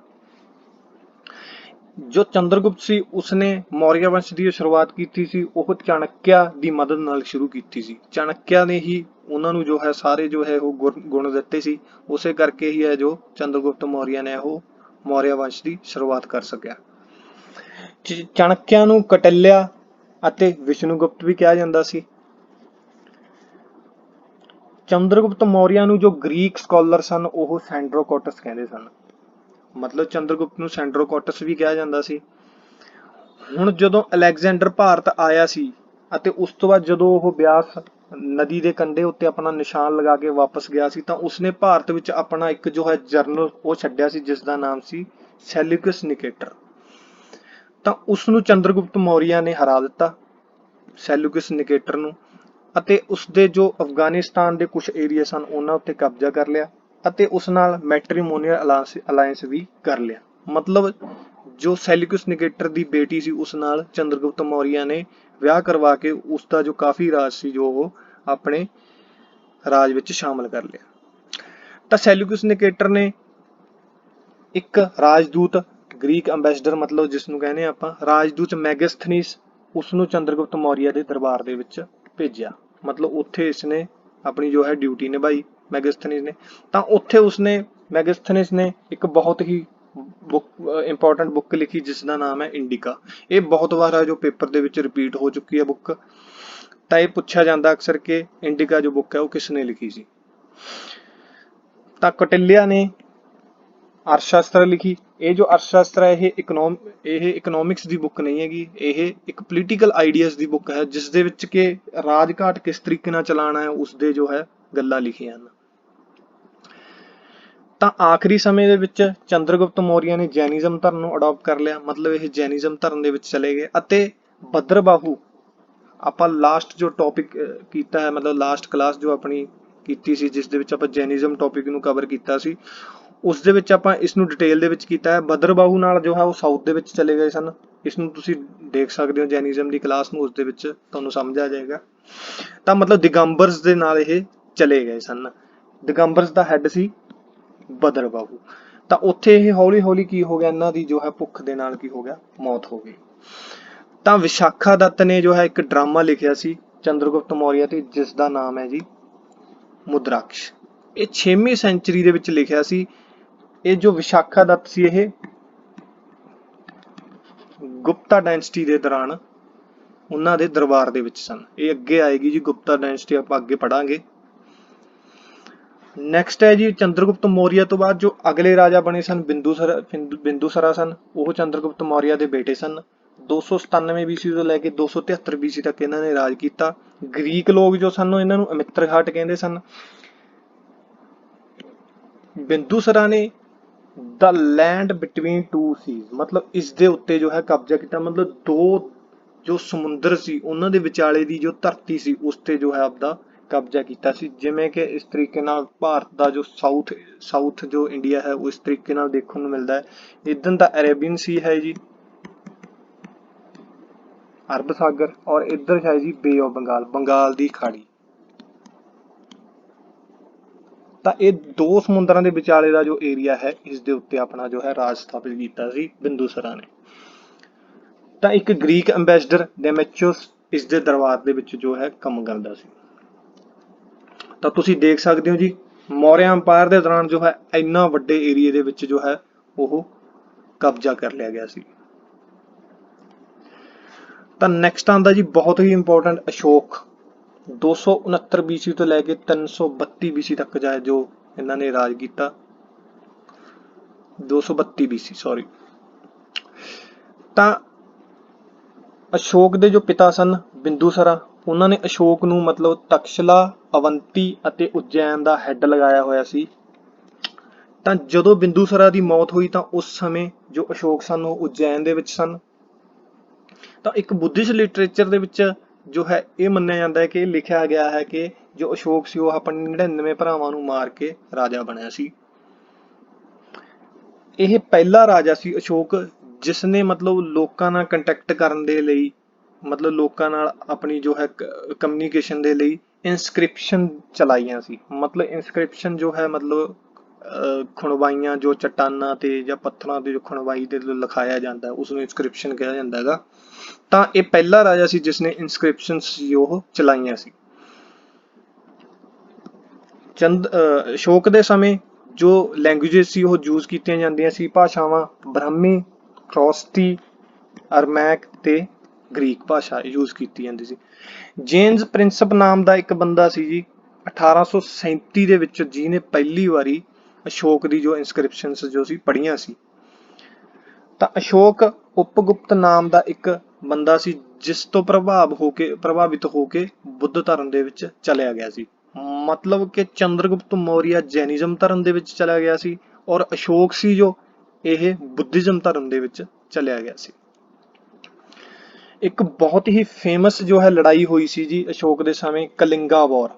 ਜੋ ਚੰਦਰਗੁਪਤ ਸੀ ਉਸਨੇ ਮੌਰਿਆ ਵੰਸ਼ ਦੀ ਸ਼ੁਰੂਆਤ ਕੀਤੀ ਸੀ ਉਹ ਚਾਣਕਿਆ ਦੀ ਮਦਦ ਨਾਲ ਸ਼ੁਰੂ ਕੀਤੀ ਸੀ। ਚਾਣਕਿਆ ਨੇ ਹੀ ਉਹਨਾਂ ਨੂੰ ਜੋ ਹੈ ਸਾਰੇ ਜੋ ਹੈ ਉਹ ਗੁਣ ਦਿੱਤੇ ਸੀ, ਉਸੇ ਕਰਕੇ ਹੀ ਹੈ ਜੋ ਚੰਦਰਗੁਪਤ ਮੌਰਿਆ ਨੇ ਉਹ ਮੌਰਿਆ ਵੰਸ਼ ਦੀ ਸ਼ੁਰੂਆਤ ਕਰ ਸਕਿਆ। ਚਾਣਕਿਆ ਨੂੰ ਕਟਲਿਆ ਅਤੇ ਵਿਸ਼ਨੂਗੁਪਤ ਵੀ ਕਿਹਾ ਜਾਂਦਾ ਸੀ। ਚੰਦਰਗੁਪਤ ਮੌਰਿਆ ਨੂੰ ਜੋ ਗ੍ਰੀਕ ਸਕਾਲਰ ਸਨ ਉਹ ਸੈਂਡਰੋਕੋਟਸ ਕਹਿੰਦੇ ਸਨ, ਮਤਲਬ ਚੰਦਰਗੁਪਤ ਨੂੰ ਸੈਂਡਰੋਕੋਟਸ ਵੀ ਕਿਹਾ ਜਾਂਦਾ ਸੀ। ਹੁਣ ਜਦੋਂ ਅਲੈਗਜ਼ੈਂਡਰ ਭਾਰਤ ਆਇਆ ਸੀ ਅਤੇ ਉਸ ਤੋਂ ਬਾਅਦ ਜਦੋਂ ਉਹ ਬਿਆਸ ਨਦੀ ਦੇ ਕੰਢੇ ਉੱਤੇ ਆਪਣਾ ਨਿਸ਼ਾਨ ਲਗਾ ਕੇ ਵਾਪਸ ਗਿਆ ਸੀ, ਤਾਂ ਉਸਨੇ ਭਾਰਤ ਵਿੱਚ ਆਪਣਾ ਇੱਕ ਜੋ ਹੈ ਜਰਨਲ ਉਹ ਛੱਡਿਆ ਸੀ ਜਿਸ ਦਾ ਨਾਮ ਸੀ ਸੈਲਿਊਕਸ ਨਿਕੇਟਰ। ਤਾਂ ਉਸ ਨੂੰ ਚੰਦਰਗੁਪਤ ਮੌਰਿਆ ਨੇ ਹਰਾ ਦਿੱਤਾ, ਸੈਲਿਊਕਸ ਨਿਕੇਟਰ ਨੂੰ, ਅਤੇ ਉਸਦੇ ਜੋ ਅਫਗਾਨਿਸਤਾਨ ਦੇ ਕੁਝ ਏਰੀਆ ਸਨ ਉਹਨਾਂ ਉੱਤੇ ਕਬਜ਼ਾ ਕਰ ਲਿਆ ਅਤੇ ਉਸ ਨਾਲ ਮੈਟਰੀਮੋਨੀਅਲ ਅਲਾਇੰਸ ਵੀ ਕਰ ਲਿਆ। ਮਤਲਬ ਜੋ ਸੈਲਿਊਕਸ ਨਿਕੇਟਰ ਦੀ ਬੇਟੀ ਸੀ ਉਸ ਨਾਲ ਚੰਦਰਗੁਪਤ ਮੌਰਿਆ ਨੇ ਵਿਆਹ ਕਰਵਾ ਕੇ ਉਸ ਦਾ ਜੋ ਕਾਫੀ ਰਾਜ ਸੀ ਜੋ ਉਹ ਆਪਣੇ ਰਾਜ ਵਿੱਚ ਸ਼ਾਮਲ ਕਰ ਲਿਆ। ਤਾਂ ਸੈਲਿਊਕਸ ਨਿਕੇਟਰ ਨੇ ਇੱਕ ਰਾਜਦੂਤ, ਗ੍ਰੀਕ ਅੰਬੈਸਡਰ ਮਤਲਬ ਜਿਸ ਨੂੰ ਕਹਿੰਦੇ ਆਪਾਂ ਰਾਜਦੂਤ ਮੈਗਸਥਨੀਸ, ਉਸ ਨੂੰ ਚੰਦਰਗੁਪਤ ਮੌਰਿਆ ਦੇ ਦਰਬਾਰ ਦੇ ਵਿੱਚ ਭੇਜਿਆ। ਮਤਲਬ ਉੱਥੇ ਇਸਨੇ ਆਪਣੀ ਜੋ ਹੈ ਡਿਊਟੀ ਨਿਭਾਈ ਮੈਗਸਥਨੀਸ ਨੇ। ਤਾਂ ਉੱਥੇ ਉਸਨੇ ਮੈਗਸਥਨੀਸ ਨੇ ਇੱਕ ਬਹੁਤ ਹੀ ਇੰਪੋਰਟੈਂਟ ਬੁੱਕ ਲਿਖੀ ਜਿਸ ਦਾ ਨਾਮ ਹੈ ਇੰਡਿਕਾ। ਇਹ ਬਹੁਤ ਵਾਰ ਹੈ ਜੋ ਪੇਪਰ ਦੇ ਵਿੱਚ ਰਿਪੀਟ ਹੋ ਚੁੱਕੀ ਹੈ ਬੁੱਕ। ਤਾਂ ਇਹ ਪੁੱਛਿਆ ਜਾਂਦਾ ਅਕਸਰ ਕਿ ਇੰਡਿਕਾ ਜੋ ਬੁੱਕ ਹੈ ਉਹ ਕਿਸ ਨੇ ਲਿਖੀ ਸੀ। ਤਾਂ ਕੌਟਿਲਿਆ ਨੇ ਅਰਥਸ਼ਾਸਤਰ ਲਿਖੀ। ਇਹ ਜੋ ਅਰਥਸ਼ਾਸਤਰ ਹੈ ਇਹ ਇਕਨੋਮਿਕਸ ਦੀ ਬੁੱਕ ਨਹੀਂ ਹੈਗੀ, ਇਹ ਇੱਕ ਪੋਲੀਟੀਕਲ ਆਈਡੀਆਜ਼ ਦੀ ਬੁੱਕ ਹੈ ਜਿਸ ਦੇ ਵਿੱਚ ਕਿ ਰਾਜਘਾਟ ਕਿਸ ਤਰੀਕੇ ਨਾਲ ਚਲਾਉਣਾ ਹੈ ਉਸਦੇ ਜੋ ਹੈ ਗੱਲਾਂ ਲਿਖੀਆਂ ਹਨ। ਤਾਂ ਆਖਰੀ ਸਮੇਂ ਦੇ ਵਿੱਚ ਚੰਦਰਗੁਪਤ ਮੌਰਿਆ ਨੇ ਜੈਨਿਜ਼ਮ ਧਰਮ ਨੂੰ ਅਡਾਪਟ ਕਰ ਲਿਆ, ਮਤਲਬ ਇਹ ਜੈਨਿਜ਼ਮ ਧਰਮ ਦੇ ਵਿੱਚ ਚਲੇ ਗਏ। ਅਤੇ ਭੱਦਰਬਾਹੂ, ਆਪਾਂ ਲਾਸਟ ਜੋ ਟੌਪਿਕ ਕੀਤਾ ਹੈ, ਮਤਲਬ ਲਾਸਟ ਕਲਾਸ ਜੋ ਆਪਣੀ ਕੀਤੀ ਸੀ ਜਿਸ ਦੇ ਵਿੱਚ ਆਪਾਂ ਜੈਨਿਜ਼ਮ ਟੌਪਿਕ ਨੂੰ ਕਵਰ ਕੀਤਾ ਸੀ, ਉਸ ਦੇ ਵਿੱਚ ਆਪਾਂ ਇਸ ਨੂੰ ਡਿਟੇਲ ਦੇ ਵਿੱਚ ਕੀਤਾ ਹੈ। ਭੱਦਰਬਾਹੂ ਨਾਲ ਜੋ ਹੈ ਉਹ ਸਾਊਥ ਦੇ ਵਿੱਚ ਚਲੇ ਗਏ ਸਨ। ਇਸ ਨੂੰ ਤੁਸੀਂ ਦੇਖ ਸਕਦੇ ਹੋ ਜੈਨਿਜ਼ਮ ਦੀ ਕਲਾਸ ਨੂੰ, ਉਸ ਦੇ ਵਿੱਚ ਤੁਹਾਨੂੰ ਸਮਝ ਆ ਜਾਏਗਾ। ਤਾਂ ਮਤਲਬ ਦਿਗੰਬਰਸ ਦੇ ਨਾਲ ਇਹ ਚਲੇ ਗਏ ਸਨ। ਦਿਗੰਬਰਸ ਦਾ ਹੈੱਡ ਸੀ ਭੱਦਰਬਾਹੂ। ਤਾਂ ਉੱਥੇ ਇਹ ਹੌਲੀ ਹੌਲੀ ਕੀ ਹੋ ਗਿਆ, ਇਹਨਾਂ ਦੀ ਜੋ ਹੈ ਭੁੱਖ ਦੇ ਨਾਲ ਕੀ ਹੋ ਗਿਆ, ਮੌਤ ਹੋ ਗਈ। ਤਾਂ ਵਿਸ਼ਾਖਾ ਦੱਤ ਨੇ ਜੋ ਹੈ ਇੱਕ ਡਰਾਮਾ ਲਿਖਿਆ ਸੀ ਚੰਦਰਗੁਪਤ ਮੌਰਿਆ ਤੇ ਜਿਸ ਦਾ ਨਾਮ ਹੈ ਜੀ ਮੁਦਰਾਕਸ਼। ਇਹ 6ਵੀਂ ਸੈਂਚੁਰੀ ਦੇ ਵਿੱਚ ਲਿਖਿਆ ਸੀ। ਇਹ ਜੋ ਵਿਸ਼ਾਖਾ ਦੱਤ ਸੀ ਇਹ ਗੁਪਤਾ ਡਾਇਨਸਟੀ ਦੇ ਦੌਰਾਨ ਉਹਨਾਂ ਦੇ ਦਰਬਾਰ ਦੇ ਵਿੱਚ ਸਨ। ਇਹ ਅੱਗੇ ਆਏਗੀ ਜੀ ਗੁਪਤਾ ਡਾਇਨਸਟੀ, ਆਪਾਂ ਅੱਗੇ ਪੜਾਂਗੇ। ਨੈਕਸਟ ਹੈ ਜੀ ਚੰਦਰਗੁਪਤ ਮੌਰਿਆ ਤੋਂ ਬਾਅਦ ਜੋ ਅਗਲੇ ਰਾਜਾ ਬਣੇ ਸਨ ਬਿੰਦੂਸਰਾ ਸਨ। ਉਹ ਚੰਦਰਗੁਪਤ ਮੌਰਿਆ ਦੇ ਬੇਟੇ ਸਨ। 297 BC ਤੋਂ ਲੈ ਕੇ 273 BC ਤੱਕ ਇਹਨਾਂ ਨੇ ਰਾਜ ਕੀਤਾ। ਗ੍ਰੀਕ ਲੋਕ ਜੋ ਸਨ ਇਹਨਾਂ ਨੂੰ ਅਮਿਤਰਘਾਟ ਕਹਿੰਦੇ ਸਨ। ਬਿੰਦੂਸਰਾ ਨੇ the land between two seas, ਮਤਲਬ ਇਸ ਦੇ ਉੱਤੇ ਜੋ ਹੈ ਕਬਜ਼ਾ ਕੀਤਾ। ਮਤਲਬ ਦੋ ਜੋ ਸਮੁੰਦਰ ਸੀ ਉਹਨਾਂ ਦੇ ਵਿਚਾਲੇ ਦੀ ਜੋ ਧਰਤੀ ਸੀ ਉਸ ਤੇ ਜੋ ਹੈ ਆਪਦਾ ਕਬਜ਼ਾ ਕੀਤਾ ਸੀ। ਜਿਵੇਂ ਕਿ ਇਸ ਤਰੀਕੇ ਨਾਲ ਭਾਰਤ ਦਾ ਜੋ ਸਾਊਥ ਜੋ ਇੰਡੀਆ ਹੈ ਉਹ ਇਸ ਤਰੀਕੇ ਨਾਲ ਦੇਖਣ ਨੂੰ ਮਿਲਦਾ ਹੈ। ਇੱਧਰ ਦਾ ਅਰੇਬੀਅਨ ਸੀ ਹੈ ਜੀ, ਅਰਬ ਸਾਗਰ, ਔਰ ਇੱਧਰ ਹੈ ਜੀ ਬੇ ਆਫ ਬੰਗਾਲ, ਬੰਗਾਲ ਦੀ ਖਾੜੀ। ਤਾਂ ਇਹ ਦੋ ਸਮੁੰਦਰਾਂ ਦੇ ਵਿਚਾਲੇ ਦਾ ਜੋ ਏਰੀਆ ਹੈ ਇਸ ਦੇ ਉੱਤੇ ਆਪਣਾ ਜੋ ਹੈ ਰਾਜ ਸਥਾਪਿਤ ਕੀਤਾ ਸੀ ਬਿੰਦੂਸਰਾ ਨੇ। ਤਾਂ ਇੱਕ ਗ੍ਰੀਕ ਐਂਬੈਸਡਰ ਡੈਮੇਟ੍ਰੀਅਸ ਇਸ ਦੇ ਦਰਬਾਰ ਦੇ ਵਿੱਚ ਜੋ ਹੈ ਕੰਮ ਕਰਦਾ ਸੀ। ਤਾਂ ਤੁਸੀਂ ਦੇਖ ਸਕਦੇ ਹੋ ਜੀ ਮੌਰਿਆ ਅੰਪਾਇਰ ਦੇ ਦੌਰਾਨ ਜੋ ਹੈ ਇੰਨਾ ਵੱਡੇ ਏਰੀਏ ਦੇ ਵਿੱਚ ਜੋ ਹੈ ਉਹ ਕਬਜ਼ਾ ਕਰ ਲਿਆ ਗਿਆ ਸੀ। ਤਾਂ ਨੈਕਸਟ ਆਉਂਦਾ ਜੀ ਬਹੁਤ ਹੀ ਇੰਪੋਰਟੈਂਟ ਅਸ਼ੋਕ 269 BC ਤੋਂ ਲੈ ਕੇ 332 BC ਤੱਕ ਜਾਏ ਜੋ ਇਹਨਾਂ ਨੇ ਰਾਜ ਕੀਤਾ। 232 BC ਸੌਰੀ। ਤਾਂ ਅਸ਼ੋਕ ਦੇ ਜੋ ਪਿਤਾ ਸਨ ਬਿੰਦੂਸਰਾ, ਉਹਨਾਂ ਨੇ ਅਸ਼ੋਕ ਨੂੰ ਮਤਲਬ ਤਕਸ਼ਲਾ, ਅਵੰਤੀ ਅਤੇ ਉਜੈਨ ਦਾ ਹੈੱਡ ਲਗਾਇਆ ਹੋਇਆ ਸੀ। ਤਾਂ ਜਦੋਂ ਬਿੰਦੂਸਰਾ ਦੀ ਮੌਤ ਹੋਈ ਤਾਂ ਉਸ ਸਮੇਂ ਜੋ ਅਸ਼ੋਕ ਸਨ ਉਹ ਉਜੈਨ ਦੇ ਵਿੱਚ ਸਨ। ਤਾਂ ਇੱਕ ਬੁੱਧਿਸਟ ਲਿਟਰੇਚਰ ਦੇ ਵਿੱਚ ਜੋ ਹੈ ਇਹ ਮੰਨਿਆ ਜਾਂਦਾ ਹੈ ਕਿ ਇਹ ਲਿਖਿਆ ਗਿਆ ਹੈ ਕਿ ਜੋ ਅਸ਼ੋਕ ਸੀ ਉਹ ਆਪਣੇ 99 ਭਰਾਵਾਂ ਨੂੰ ਮਾਰ ਕੇ ਰਾਜਾ ਬਣਿਆ ਸੀ। ਇਹ ਪਹਿਲਾ ਰਾਜਾ ਸੀ ਅਸ਼ੋਕ ਜਿਸ ਨੇ ਮਤਲਬ ਲੋਕਾਂ ਨਾਲ ਕੰਟੈਕਟ ਕਰਨ ਦੇ ਲਈ, ਮਤਲਬ ਲੋਕਾਂ ਨਾਲ ਆਪਣੀ ਜੋ ਹੈ ਕਮਿਊਨੀਕੇਸ਼ਨ ਦੇ ਲਈ ਇਨਸਕ੍ਰਿਪਸ਼ਨ ਚਲਾਈਆਂ ਸੀ। ਮਤਲਬ ਇਨਸਕ੍ਰਿਪਸ਼ਨ ਜੋ ਹੈ ਮਤਲਬ ਖੁਣਵਾਈਆਂ ਜੋ ਚੱਟਾਨਾਂ ਤੇ ਜਾਂ ਪੱਥਰਾਂ ਤੇ ਜੋ ਖੁਣਵਾਈ ਤੇ ਲਿਖਾਇਆ ਜਾਂਦਾ ਉਸ ਨੂੰ ਇਨਸਕ੍ਰਿਪਸ਼ਨ ਕਿਹਾ ਜਾਂਦਾ ਹੈਗਾ। ਤਾਂ ਇਹ ਪਹਿਲਾ ਰਾਜਾ ਸੀ ਜਿਸ ਨੇ ਇਨਸਕ੍ਰਿਪਸ਼ਨ ਸੀ ਉਹ ਚਲਾਈਆਂ ਸੀ। ਅਸ਼ੋਕ ਦੇ ਸਮੇਂ ਜੋ ਲੈਂਗੁਏਜਸ ਸੀ ਉਹ ਯੂਜ਼ ਕੀਤੀਆਂ ਜਾਂਦੀਆਂ ਸੀ ਭਾਸ਼ਾਵਾਂ ਬ੍ਰਹਮੀ, ਖਰੋਸਤੀ, ਅਰਮੈਕ ਤੇ ਗ੍ਰੀਕ ਭਾਸ਼ਾ ਯੂਜ਼ ਕੀਤੀ ਜਾਂਦੀ ਸੀ। ਜੇਮਸ ਪ੍ਰਿੰਸਪ ਨਾਮ ਦਾ ਇੱਕ ਬੰਦਾ ਸੀ ਜੀ 1837 ਦੇ ਵਿੱਚ ਜਿਹਨੇ ਪਹਿਲੀ ਵਾਰੀ ਅਸ਼ੋਕ ਦੀ ਜੋ ਇਨਸਕ੍ਰਿਪਸ਼ਨਸ ਜੋ ਸੀ ਪੜ੍ਹੀਆਂ ਸੀ। ਤਾਂ ਅਸ਼ੋਕ ਉਪਗੁਪਤ ਨਾਮ ਦਾ ਇੱਕ ਬੰਦਾ ਸੀ ਜਿਸ ਤੋਂ ਪ੍ਰਭਾਵਿਤ ਹੋ ਕੇ ਬੁੱਧ ਧਰਮ ਦੇ ਵਿੱਚ ਚਲਿਆ ਗਿਆ ਸੀ। ਮਤਲਬ ਕਿ ਚੰਦਰਗੁਪਤ ਮੌਰੀਆ ਜੈਨਿਜ਼ਮ ਧਰਮ ਦੇ ਵਿੱਚ ਚਲਾ ਗਿਆ ਸੀ ਔਰ ਅਸ਼ੋਕ ਸੀ ਜੋ ਇਹ ਬੁੱਧਿਜ਼ਮ ਧਰਮ ਦੇ ਵਿੱਚ ਚਲਿਆ ਗਿਆ ਸੀ। ਇੱਕ ਬਹੁਤ ਹੀ ਫੇਮਸ ਜੋ ਹੈ ਲੜਾਈ ਹੋਈ ਸੀ ਜੀ ਅਸ਼ੋਕ ਦੇ ਸਮੇਂ ਕਲਿੰਗਾ ਵਾਰ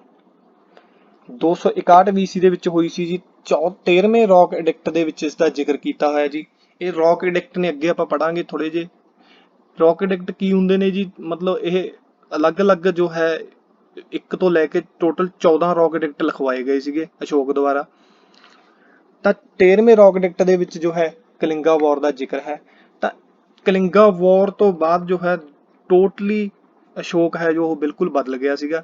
261 BC ਦੇ ਵਿੱਚ ਹੋਈ ਸੀ ਜੀ। 13ਵੇਂ ਰੌਕ ਐਡਿਕਟ ਦੇ ਵਿੱਚ ਇਸ ਦਾ ਜ਼ਿਕਰ ਕੀਤਾ ਹੋਇਆ ਜੀ। ਇਹ ਰੌਕ ਐਡਿਕਟ ਨੇ ਅੱਗੇ ਆਪਾਂ ਪੜਾਂਗੇ ਥੋੜੇ ਜਿਹੇ। ਰੌਕ ਐਡਿਕਟ ਕੀ ਹੁੰਦੇ ਨੇ ਜੀ, ਮਤਲਬ ਇਹ ਅਲੱਗ-ਅਲੱਗ ਜੋ ਹੈ ਇੱਕ ਤੋਂ ਲੈ ਕੇ ਟੋਟਲ 14 ਰੌਕ ਐਡਿਕਟ ਲਿਖਵਾਏ ਗਏ ਸੀਗੇ ਅਸ਼ੋਕ ਦੁਆਰਾ। ਤਾਂ 13ਵੇਂ ਰੌਕ ਐਡਿਕਟ ਦੇ ਵਿੱਚ ਜੋ ਹੈ ਕਲਿੰਗਾ ਵਾਰ ਦਾ ਜ਼ਿਕਰ ਹੈ। ਤਾਂ ਕਲਿੰਗਾ ਵਾਰ ਤੋਂ ਬਾਅਦ ਜੋ ਹੈ ਟੋਟਲੀ ਅਸ਼ੋਕ ਹੈ ਜੋ ਉਹ ਬਿਲਕੁਲ ਬਦਲ ਗਿਆ ਸੀਗਾ।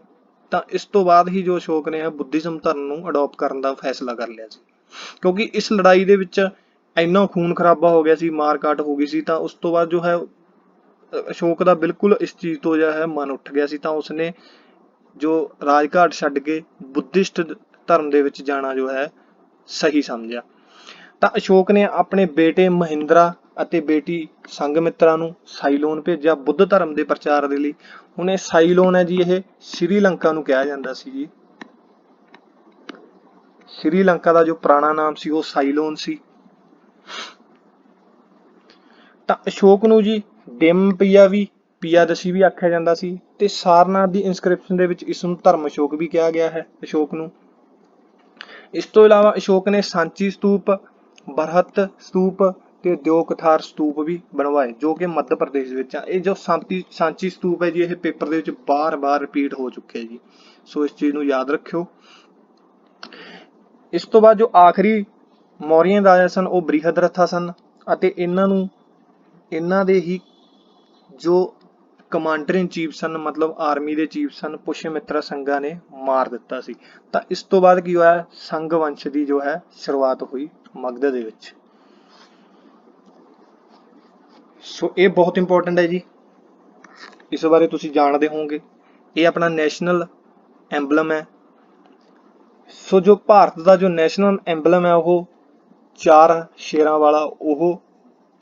ਤਾਂ ਇਸ ਤੋਂ ਬਾਅਦ ਹੀ ਜੋ ਅਸ਼ੋਕ ਨੇ ਬੁੱਧਿਜ਼ਮ ਧਰਮ ਨੂੰ ਅਡਾਪਟ ਕਰਨ ਦਾ ਫੈਸਲਾ ਕਰ ਲਿਆ ਸੀ ਕਿਉਂਕਿ ਇਸ ਲੜਾਈ ਦੇ ਵਿੱਚ ਇੰਨਾ ਖੂਨ ਖਰਾਬਾ ਹੋ ਗਿਆ ਸੀ, ਮਾਰਕਾਟ ਹੋ ਗਈ ਸੀ। ਤਾਂ ਉਸ ਤੋਂ ਬਾਅਦ ਜੋ ਹੈ ਅਸ਼ੋਕ ਦਾ ਬਿਲਕੁਲ ਇਸ ਚੀਜ਼ ਤੋਂ ਜੋ ਹੈ ਮਨ ਉੱਠ ਗਿਆ ਸੀ। ਤਾਂ ਉਸਨੇ ਜੋ ਰਾਜਘਾਟ ਛੱਡ ਕੇ ਬੁੱਧਿਸਟ ਧਰਮ ਦੇ ਵਿੱਚ ਜਾਣਾ ਜੋ ਹੈ ਸਹੀ ਸਮਝਿਆ। ਤਾਂ ਅਸ਼ੋਕ ਨੇ ਆਪਣੇ ਬੇਟੇ ਮਹਿੰਦਰਾ ਅਤੇ ਬੇਟੀ ਸੰਘਮਿੱਤਰਾ ਨੂੰ ਸਾਈਲੋਨ ਭੇਜਿਆ ਬੁੱਧ ਧਰਮ ਦੇ ਪ੍ਰਚਾਰ ਦੇ ਲਈ। ਹੁਣ ਇਹ ਸਾਈਲੋਨ ਹੈ ਜੀ ਇਹ ਸ਼੍ਰੀਲੰਕਾ ਨੂੰ ਕਿਹਾ ਜਾਂਦਾ ਸੀ ਜੀ। ਸ਼੍ਰੀਲੰਕਾ ਦਾ ਜੋ ਪੁਰਾਣਾ ਨਾਮ ਸੀ ਉਹ ਸਾਈਲੋਨ ਸੀ। ਤਾਂ ਅਸ਼ੋਕ ਨੂੰ ਜੀ ਪਿਆਦਸੀ ਵੀ ਆਖਿਆ ਜਾਂਦਾ ਸੀ ਤੇ ਸਾਰਨਾਥ ਦੀ ਇਨਸਕ੍ਰਿਪਸ਼ਨ ਦੇ ਵਿੱਚ ਇਸ ਨੂੰ ਧਰਮ ਅਸ਼ੋਕ ਵੀ ਕਿਹਾ ਗਿਆ ਹੈ ਅਸ਼ੋਕ ਨੂੰ। ਇਸ ਤੋਂ ਇਲਾਵਾ ਅਸ਼ੋਕ ਨੇ ਸਾਂਚੀ ਸਤੂਪ, ਬਰਹਤ ਸਤੂਪ ਤੇ ਦਿਓਕਥਾਰ ਸਤੂਪ ਵੀ ਬਣਵਾਏ ਜੋ ਕਿ ਮੱਧ ਪ੍ਰਦੇਸ਼ ਵਿੱਚ ਆ। ਇਹ ਜੋ ਸਾਂਚੀ ਸਤੂਪ ਹੈ ਜੀ ਇਹ ਪੇਪਰ ਦੇ ਵਿੱਚ ਬਾਰ-ਬਾਰ ਰਿਪੀਟ ਹੋ ਚੁੱਕਿਆ ਜੀ, ਸੋ ਇਸ ਚੀਜ਼ ਨੂੰ ਯਾਦ ਰੱਖਿਓ। ਇਸ ਤੋਂ ਬਾਅਦ ਜੋ ਆਖਰੀ ਮੌਰੀਅਨ ਰਾਜਾ ਸਨ ਉਹ ਬ੍ਰਿਹਦਰਥਾ ਸਨ ਅਤੇ ਇਹਨਾਂ ਦੇ ਹੀ ਜੋ ਕਮਾਂਡਰ ਇਨ ਚੀਫ ਸਨ, ਮਤਲਬ ਆਰਮੀ ਦੇ ਚੀਫ ਸਨ, ਪੁਸ਼ਯਮਿਤਰਾ ਸੰਘਾ ਨੇ ਮਾਰ ਦਿੱਤਾ ਸੀ। ਤਾਂ ਇਸ ਤੋਂ ਬਾਅਦ ਕੀ ਹੋਇਆ, ਸੰਘ ਵੰਸ਼ ਦੀ ਜੋ ਹੈ ਸ਼ੁਰੂਆਤ ਹੋਈ ਮਗਧ ਦੇ ਵਿੱਚ। ਸੋ ਇਹ ਬਹੁਤ ਇੰਪੋਰਟੈਂਟ ਹੈ ਜੀ, ਇਸ ਬਾਰੇ ਤੁਸੀਂ ਜਾਣਦੇ ਹੋਵੋਗੇ। ਇਹ ਆਪਣਾ ਨੈਸ਼ਨਲ ਐਂਬਲਮ ਹੈ। ਸੋ ਜੋ ਭਾਰਤ ਦਾ ਜੋ ਨੈਸ਼ਨਲ ਐਂਬਲਮ ਹੈ ਉਹ 4 ਸ਼ੇਰਾਂ ਵਾਲਾ ਉਹ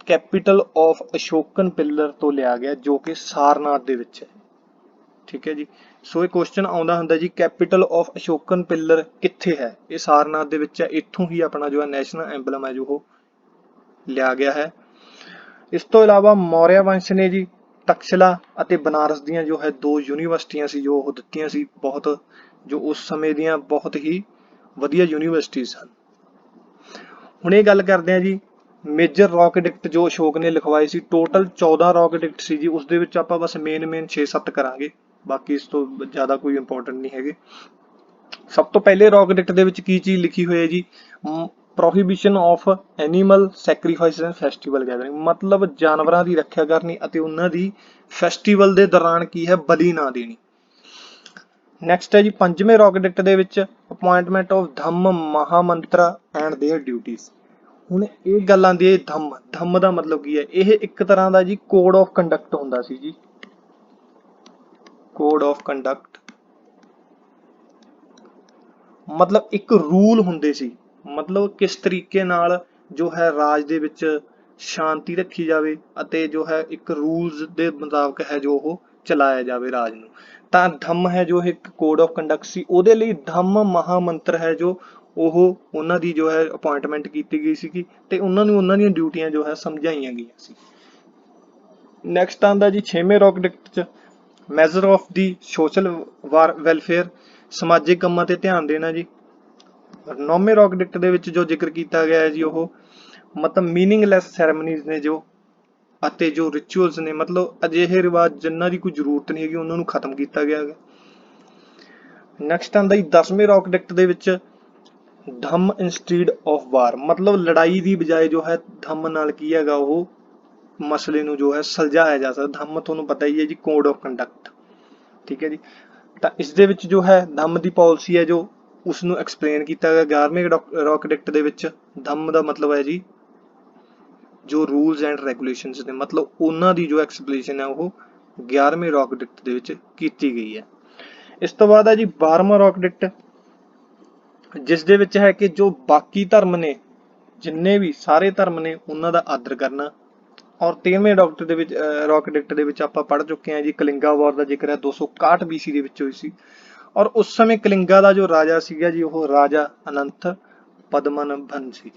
ਕੈਪੀਟਲ ਆਫ ਅਸ਼ੋਕਨ ਪਿੱਲਰ ਤੋਂ ਲਿਆ ਗਿਆ ਜੋ ਕਿ ਸਾਰਨਾਥ ਦੇ ਵਿੱਚ ਹੈ। ਠੀਕ ਹੈ ਜੀ। ਸੋ ਇਹ ਕੁਐਸਚਨ ਆਉਂਦਾ ਹੁੰਦਾ ਜੀ ਕੈਪੀਟਲ ਆਫ ਅਸ਼ੋਕਨ ਪਿੱਲਰ ਕਿੱਥੇ ਹੈ, ਇਹ ਸਾਰਨਾਥ ਦੇ ਵਿੱਚ ਹੈ। ਇੱਥੋਂ ਹੀ ਆਪਣਾ ਜੋ ਹੈ ਨੈਸ਼ਨਲ ਐਂਬਲਮ ਹੈ ਜੋ ਉਹ ਲਿਆ ਗਿਆ ਹੈ। ਇਸ ਤੋਂ ਇਲਾਵਾ ਮੌਰਿਆ ਵੰਸ਼ ਨੇ ਜੀ ਤਕਸ਼ਲਾ ਅਤੇ ਬਨਾਰਸ ਦੀਆਂ ਜੋ ਹੈ 2 ਯੂਨੀਵਰਸਿਟੀਆਂ ਸੀ ਜੋ ਉਹ ਦਿੱਤੀਆਂ ਸੀ, ਬਹੁਤ ਜੋ ਉਸ ਸਮੇਂ ਦੀਆਂ ਬਹੁਤ ਹੀ ਵਧੀਆ ਯੂਨੀਵਰਸਿਟੀ ਸਨ। ਹੁਣ ਇਹ ਗੱਲ ਕਰਦੇ ਹਾਂ ਜੀ ਮੇਜਰ ਰੌਕ ਐਡਿਕਟ ਜੋ ਅਸ਼ੋਕ ਨੇ ਲਿਖਵਾਏ ਸੀ। ਟੋਟਲ 14 ਰੌਕ ਐਡਿਕਟ ਸੀ ਜੀ, ਉਸ ਦੇ ਵਿੱਚ ਆਪਾਂ ਬਸ ਮੇਨ 6-7 ਕਰਾਂਗੇ, ਬਾਕੀ ਇਸ ਤੋਂ ਜ਼ਿਆਦਾ ਕੋਈ ਇੰਪੋਰਟੈਂਟ ਨਹੀਂ ਹੈਗੇ। ਸਭ ਤੋਂ ਪਹਿਲੇ ਰੌਕ ਐਡਿਕਟ ਦੇ ਵਿੱਚ ਕੀ ਚੀਜ਼ ਲਿਖੀ ਹੋਈ ਹੈ ਜੀ, prohibition of animal sacrifice and festival gathering, ਮਤਲਬ ਜਾਨਵਰਾਂ ਦੀ ਰੱਖਿਆ ਕਰਨੀ ਅਤੇ ਉਹਨਾਂ ਦੀ ਫੈਸਟੀਵਲ ਦੇ ਦੌਰਾਨ ਕੀ ਹੈ, ਬਲੀ ਨਾ ਦੇਣੀ। ਨੈਕਸਟ ਹੈ ਜੀ 5ਵੇਂ ਰੌਕ ਐਡਿਕਟ ਦੇ ਵਿੱਚ appointment of Dhamma Mahamatra and their duties. ਹੁਣ ਇਹ ਗੱਲ ਆਉਂਦੀ ਹੈ ਧੰਮ ਦਾ ਮਤਲਬ ਕੀ ਹੈ, ਇਹ ਇੱਕ ਤਰ੍ਹਾਂ ਦਾ ਜੀ ਕੋਡ ਆਫ ਕੰਡਕਟ ਹੁੰਦਾ ਸੀ ਜੀ, ਕੋਡ ਆਫ ਕੰਡਕਟ ਮਤਲਬ ਇੱਕ ਰੂਲ ਹੁੰਦੇ ਸੀ, ਮਤਲਬ ਕਿਸ ਤਰੀਕੇ ਨਾਲ ਜੋ ਹੈ ਰਾਜ ਦੇ ਵਿੱਚ ਸ਼ਾਂਤੀ ਰੱਖੀ ਜਾਵੇ ਅਤੇ ਜੋ ਹੈ ਇੱਕ ਰੂਲਸ ਦੇ ਮੁਤਾਬਕ ਹੈ ਜੋ ਉਹ ਚਲਾਇਆ ਜਾਵੇ ਰਾਜ ਨੂੰ। ਤਾਂ ਧੰਮ ਹੈ ਜੋ ਇੱਕ ਕੋਡ ਆਫ ਕੰਡਕਟ ਸੀ, ਉਹਦੇ ਲਈ ਧੰਮ ਮਹਾਮੰਤਰ ਹੈ ਜੋ ਉਹ ਉਹਨਾਂ ਦੀ ਜੋ ਹੈ ਅਪੁਆਇੰਟਮੈਂਟ ਕੀਤੀ ਗਈ ਸੀਗੀ ਤੇ ਉਹਨਾਂ ਨੂੰ ਉਹਨਾਂ ਦੀਆਂ ਡਿਊਟੀਆਂ ਜੋ ਹੈ ਸਮਝਾਈਆਂ ਗਈਆਂ ਸੀ। ਨੈਕਸਟ ਆਉਂਦਾ ਜੀ 6ਵੇਂ ਰੌਕ ਐਡਿਕਟ 'ਚ measure of the social welfare, ਸਮਾਜਿਕ ਕੰਮਾਂ ਤੇ ਧਿਆਨ ਦੇਣਾ ਜੀ। 9ਵੇਂ ਰੌਕ ਐਡਿਕਟ ਦੇ ਵਿੱਚ ਜੋ ਜ਼ਿਕਰ ਕੀਤਾ ਗਿਆ ਹੈ ਜੀ ਉਹ ਮਤਲਬ ਮੀਨਿੰਗਲੈਸ ਸੈਰੇਮਨੀਜ਼ ਨੇ ਜੋ ਅਤੇ ਜੋ ਰਿਚੁਅਲਸ ਨੇ, ਮਤਲਬ ਅਜਿਹੇ ਰਿਵਾਜ ਜਿਨ੍ਹਾਂ ਦੀ ਕੋਈ ਜ਼ਰੂਰਤ ਨਹੀਂ ਹੈਗੀ ਉਹਨਾਂ ਨੂੰ ਖਤਮ ਕੀਤਾ ਗਿਆ ਹੈ। ਨੈਕਸਟ ਆਉਂਦਾ ਜੀ 10ਵੇਂ ਰੌਕ ਐਡਿਕਟ ਦੇ ਵਿੱਚ ਧੰਮ ਇੰਸਟੀਡ ਆਫ ਵਾਰ, ਮਤਲਬ ਲੜਾਈ ਦੀ ਬਜਾਏ ਜੋ ਹੈ ਧੰਮ ਨਾਲ ਕੀ ਹੈਗਾ ਉਹ ਮਸਲੇ ਨੂੰ ਜੋ ਹੈ ਸੁਲਝਾਇਆ ਜਾ ਸਕਦਾ। ਧੰਮ ਤੁਹਾਨੂੰ ਪਤਾ ਹੀ ਹੈ ਜੀ ਕੋਡ ਆਫ ਕੰਡਕਟ, ਠੀਕ ਹੈ ਜੀ। ਤਾਂ ਇਸ ਦੇ ਵਿੱਚ ਜੋ ਹੈ ਧੰਮ ਦੀ ਪਾਲਿਸੀ ਹੈ ਜੋ ਉਸ ਨੂੰ ਐਕਸਪਲੇਨ ਕੀਤਾ ਗਿਆ 11ਵੇਂ ਰੌਕ ਐਡਿਕਟ ਦੇ ਵਿੱਚ। ਧੰਮ ਦਾ ਮਤਲਬ ਹੈ ਜੀ ਜੋ ਰੂਲਸ ਐਂਡ ਰੈਗੂਲੇਸ਼ਨਸ ਨੇ, ਮਤਲਬ ਉਹਨਾਂ ਦੀ ਜੋ ਐਕਸਪਲੇਨੇਸ਼ਨ ਹੈ ਉਹ 11ਵੇਂ ਰੌਕ ਐਡਿਕਟ ਦੇ ਵਿੱਚ ਕੀਤੀ ਗਈ ਹੈ। ਇਸ ਤੋਂ ਬਾਅਦ ਹੈ ਜੀ 12ਵਾਂ ਰੌਕ ਐਡਿਕਟ, ਜਿਸ ਦੇ ਵਿੱਚ ਹੈ ਕਿ ਜੋ ਬਾਕੀ ਧਰਮ ਨੇ, ਜਿੰਨੇ ਵੀ ਸਾਰੇ ਧਰਮ ਨੇ ਉਹਨਾਂ ਦਾ ਆਦਰ ਕਰਨਾ। ਔਰ 13ਵੇਂ ਰੌਕ ਐਡਿਕਟ ਦੇ ਵਿੱਚ ਆਪਾਂ ਪੜ੍ਹ ਚੁੱਕੇ ਹਾਂ ਜੀ ਕਲਿੰਗਾ ਵਾਰ ਦਾ ਜ਼ਿਕਰ ਹੈ 261 BC ਦੇ ਵਿੱਚ ਹੋਈ ਸੀ। ਔਰ ਉਸ ਸਮੇਂ ਕਲਿੰਗਾ ਦਾ ਜੋ ਰਾਜਾ ਸੀਗਾ ਜੀ ਉਹ ਰਾਜਾ ਅਨੰਤ ਪਦਮਨਭਨ ਸੀ।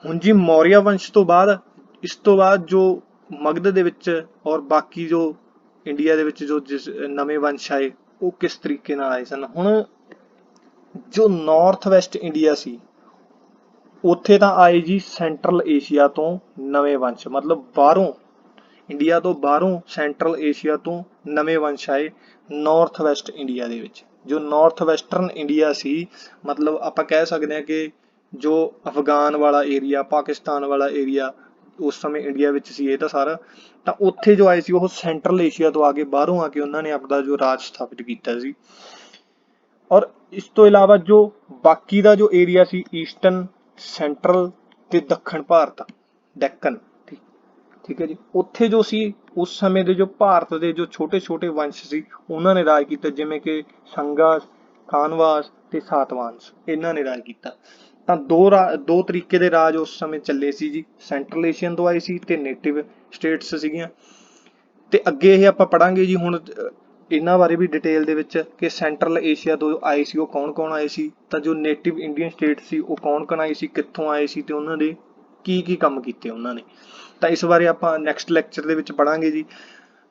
ਹੁਣ ਜੀ ਮੌਰੀਆ ਵੰਸ਼ ਤੋਂ ਬਾਅਦ ਇਸ ਤੋਂ ਬਾਅਦ ਜੋ ਮਗਧ ਦੇ ਵਿੱਚ ਔਰ ਬਾਕੀ ਜੋ ਇੰਡੀਆ ਦੇ ਵਿੱਚ ਜੋ ਨਵੇਂ ਵੰਸ਼ ਆਏ ਉਹ ਕਿਸ ਤਰੀਕੇ ਨਾਲ ਆਏ ਸਨ। ਹੁਣ ਜੋ ਨਾਰਥ ਵੈਸਟ ਇੰਡੀਆ ਸੀ ਉੱਥੇ ਤਾਂ ਆਏ ਜੀ ਸੈਂਟਰਲ ਏਸ਼ੀਆ ਤੋਂ ਨਵੇਂ ਵੰਸ਼, ਮਤਲਬ ਬਾਹਰੋਂ ਇੰਡੀਆ ਤੋਂ ਬਾਹਰੋਂ ਸੈਂਟਰਲ ਏਸ਼ੀਆ ਤੋਂ ਨਵੇਂ ਵੰਸ਼ ਆਏ ਨਾਰਥ ਵੈਸਟ ਇੰਡੀਆ ਦੇ ਵਿੱਚ। ਜੋ ਨਾਰਥ ਵੈਸਟਰਨ ਇੰਡੀਆ ਸੀ, ਮਤਲਬ ਆਪਾਂ ਕਹਿ ਸਕਦੇ ਹਾਂ ਕਿ ਜੋ ਅਫਗਾਨ ਵਾਲਾ ਏਰੀਆ, ਪਾਕਿਸਤਾਨ ਵਾਲਾ ਏਰੀਆ ਉਸ ਸਮੇਂ ਇੰਡੀਆ ਵਿੱਚ ਸੀ ਇਹ ਤਾਂ ਸਾਰਾ, ਤਾਂ ਉੱਥੇ ਜੋ ਆਏ ਸੀ ਉਹ ਸੈਂਟਰਲ ਏਸ਼ੀਆ ਤੋਂ ਆ ਕੇ ਬਾਹਰੋਂ ਆ ਕੇ ਉਹਨਾਂ ਨੇ ਆਪਣਾ ਜੋ ਰਾਜ ਸਥਾਪਿਤ ਕੀਤਾ ਸੀ। ਔਰ ਇਸ ਤੋਂ ਇਲਾਵਾ ਜੋ ਬਾਕੀ ਦਾ ਜੋ ਏਰੀਆ ਸੀ ਈਸਟਰਨ, ਸੈਂਟਰਲ ਤੇ ਦੱਖਣ ਭਾਰਤ, ਡੈਕਨ, ਠੀਕ ਹੈ ਜੀ, ਉੱਥੇ ਜੋ ਸੀ ਉਸ ਸਮੇਂ ਦੇ ਜੋ ਭਾਰਤ ਦੇ ਜੋ ਛੋਟੇ ਛੋਟੇ ਵੰਸ਼ ਸੀ ਉਹਨਾਂ ਨੇ ਰਾਜ ਕੀਤਾ, ਜਿਵੇਂ ਕਿ ਸੰਗਾਸ, ਖਾਨਵਾਸ ਤੇ ਸਾਤਵਾਨਸ, ਇਹਨਾਂ ਨੇ ਰਾਜ ਕੀਤਾ। ਤਾਂ ਦੋ ਤਰੀਕੇ ਦੇ ਰਾਜ ਉਸ ਸਮੇਂ ਚੱਲੇ ਸੀ ਜੀ, ਸੈਂਟਰਲ ਏਸ਼ੀਅਨ ਤੋਂ ਆਏ ਸੀ ਤੇ ਨੇਟਿਵ ਸਟੇਟਸ ਸੀਗੀਆਂ। ਤੇ ਅੱਗੇ ਇਹ ਆਪਾਂ ਪੜਾਂਗੇ ਜੀ ਹੁਣ ਇਹਨਾਂ ਬਾਰੇ ਵੀ ਡਿਟੇਲ ਦੇ ਵਿੱਚ ਕਿ ਸੈਂਟਰਲ ਏਸ਼ੀਆ ਤੋਂ ਆਏ ਸੀ ਉਹ ਕੌਣ ਕੌਣ ਆਏ ਸੀ, ਤਾਂ ਜੋ ਨੇਟਿਵ ਇੰਡੀਅਨ ਸਟੇਟ ਸੀ ਉਹ ਕੌਣ ਕੌਣ ਆਏ ਸੀ, ਕਿੱਥੋਂ ਆਏ ਸੀ ਤੇ ਉਹਨਾਂ ਦੇ ਕੀ ਕੀ ਕੰਮ ਕੀਤੇ ਉਹਨਾਂ ਨੇ। ਤਾਂ ਇਸ ਬਾਰੇ ਆਪਾਂ ਨੈਕਸਟ ਲੈਕਚਰ ਦੇ ਵਿੱਚ ਪੜਾਂਗੇ ਜੀ।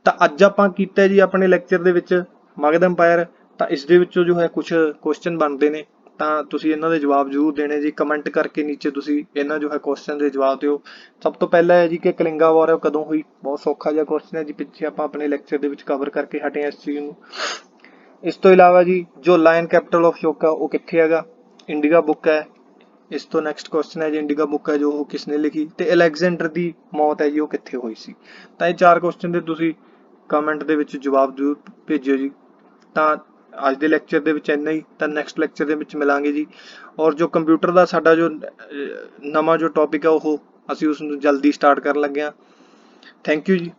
ਤਾਂ ਅੱਜ ਆਪਾਂ ਕੀਤਾ ਜੀ ਆਪਣੇ ਲੈਕਚਰ ਦੇ ਵਿੱਚ ਮਗਧ ਅੰਪਾਇਰ। ਤਾਂ ਇਸ ਦੇ ਵਿੱਚੋਂ ਜੋ ਹੈ ਕੁਝ ਕੁਐਸਚਨ ਬਣਦੇ ਨੇ ਤਾਂ ਤੁਸੀਂ ਇਹਨਾਂ ਦੇ ਜਵਾਬ ਜ਼ਰੂਰ ਦੇਣੇ ਜੀ, ਕਮੈਂਟ ਕਰਕੇ ਨੀਚੇ ਤੁਸੀਂ ਇਹਨਾਂ ਜੋ ਹੈ ਕੁਐਸਚਨ ਦੇ ਜਵਾਬ ਦਿਓ। ਸਭ ਤੋਂ ਪਹਿਲਾਂ ਹੈ ਜੀ ਕਿ ਕਲਿੰਗਾ ਵਾਰ ਕਦੋਂ ਹੋਈ, ਬਹੁਤ ਸੌਖਾ ਜਿਹਾ ਕੁਐਸਚਨ ਹੈ ਜੀ, ਪਿੱਛੇ ਆਪਾਂ ਆਪਣੇ ਲੈਕਚਰ ਦੇ ਵਿੱਚ ਕਵਰ ਕਰਕੇ ਹਟੇ ਹਾਂ ਇਸ ਚੀਜ਼ ਨੂੰ। ਇਸ ਤੋਂ ਇਲਾਵਾ ਜੀ ਜੋ ਲਾਇਨ ਕੈਪੀਟਲ ਆਫ ਅਸ਼ੋਕਾ ਉਹ ਕਿੱਥੇ ਹੈਗਾ, ਇੰਡੀਗਾ ਬੁੱਕ ਹੈ। ਇਸ ਤੋਂ ਨੈਕਸਟ ਕੁਐਸਚਨ ਹੈ ਜੀ ਇੰਡੀਗਾ ਬੁੱਕ ਹੈ ਜੋ ਉਹ ਕਿਸਨੇ ਲਿਖੀ, ਤੇ ਅਲੈਗਜ਼ੈਂਡਰ ਦੀ ਮੌਤ ਹੈ ਜੀ ਉਹ ਕਿੱਥੇ ਹੋਈ ਸੀ। ਤਾਂ ਇਹ 4 ਕੁਐਸਚਨ ਦੇ ਤੁਸੀਂ ਕਮੈਂਟ ਦੇ ਵਿੱਚ ਜਵਾਬ ਜ਼ਰੂਰ ਭੇਜਿਓ ਜੀ। ਤਾਂ ਅੱਜ ਦੇ ਲੈਕਚਰ ਦੇ ਵਿੱਚ ਇੰਨਾ ਹੀ, ਤਾਂ ਨੈਕਸਟ ਲੈਕਚਰ ਦੇ ਵਿੱਚ ਮਿਲਾਂਗੇ ਜੀ। ਔਰ ਜੋ ਕੰਪਿਊਟਰ ਦਾ ਸਾਡਾ ਜੋ ਨਵਾਂ ਜੋ ਟੌਪਿਕ ਹੈ ਉਹ ਅਸੀਂ ਉਸ ਨੂੰ ਜਲਦੀ ਸਟਾਰਟ ਕਰਨ ਲੱਗੇ ਹਾਂ। ਥੈਂਕ ਯੂ ਜੀ।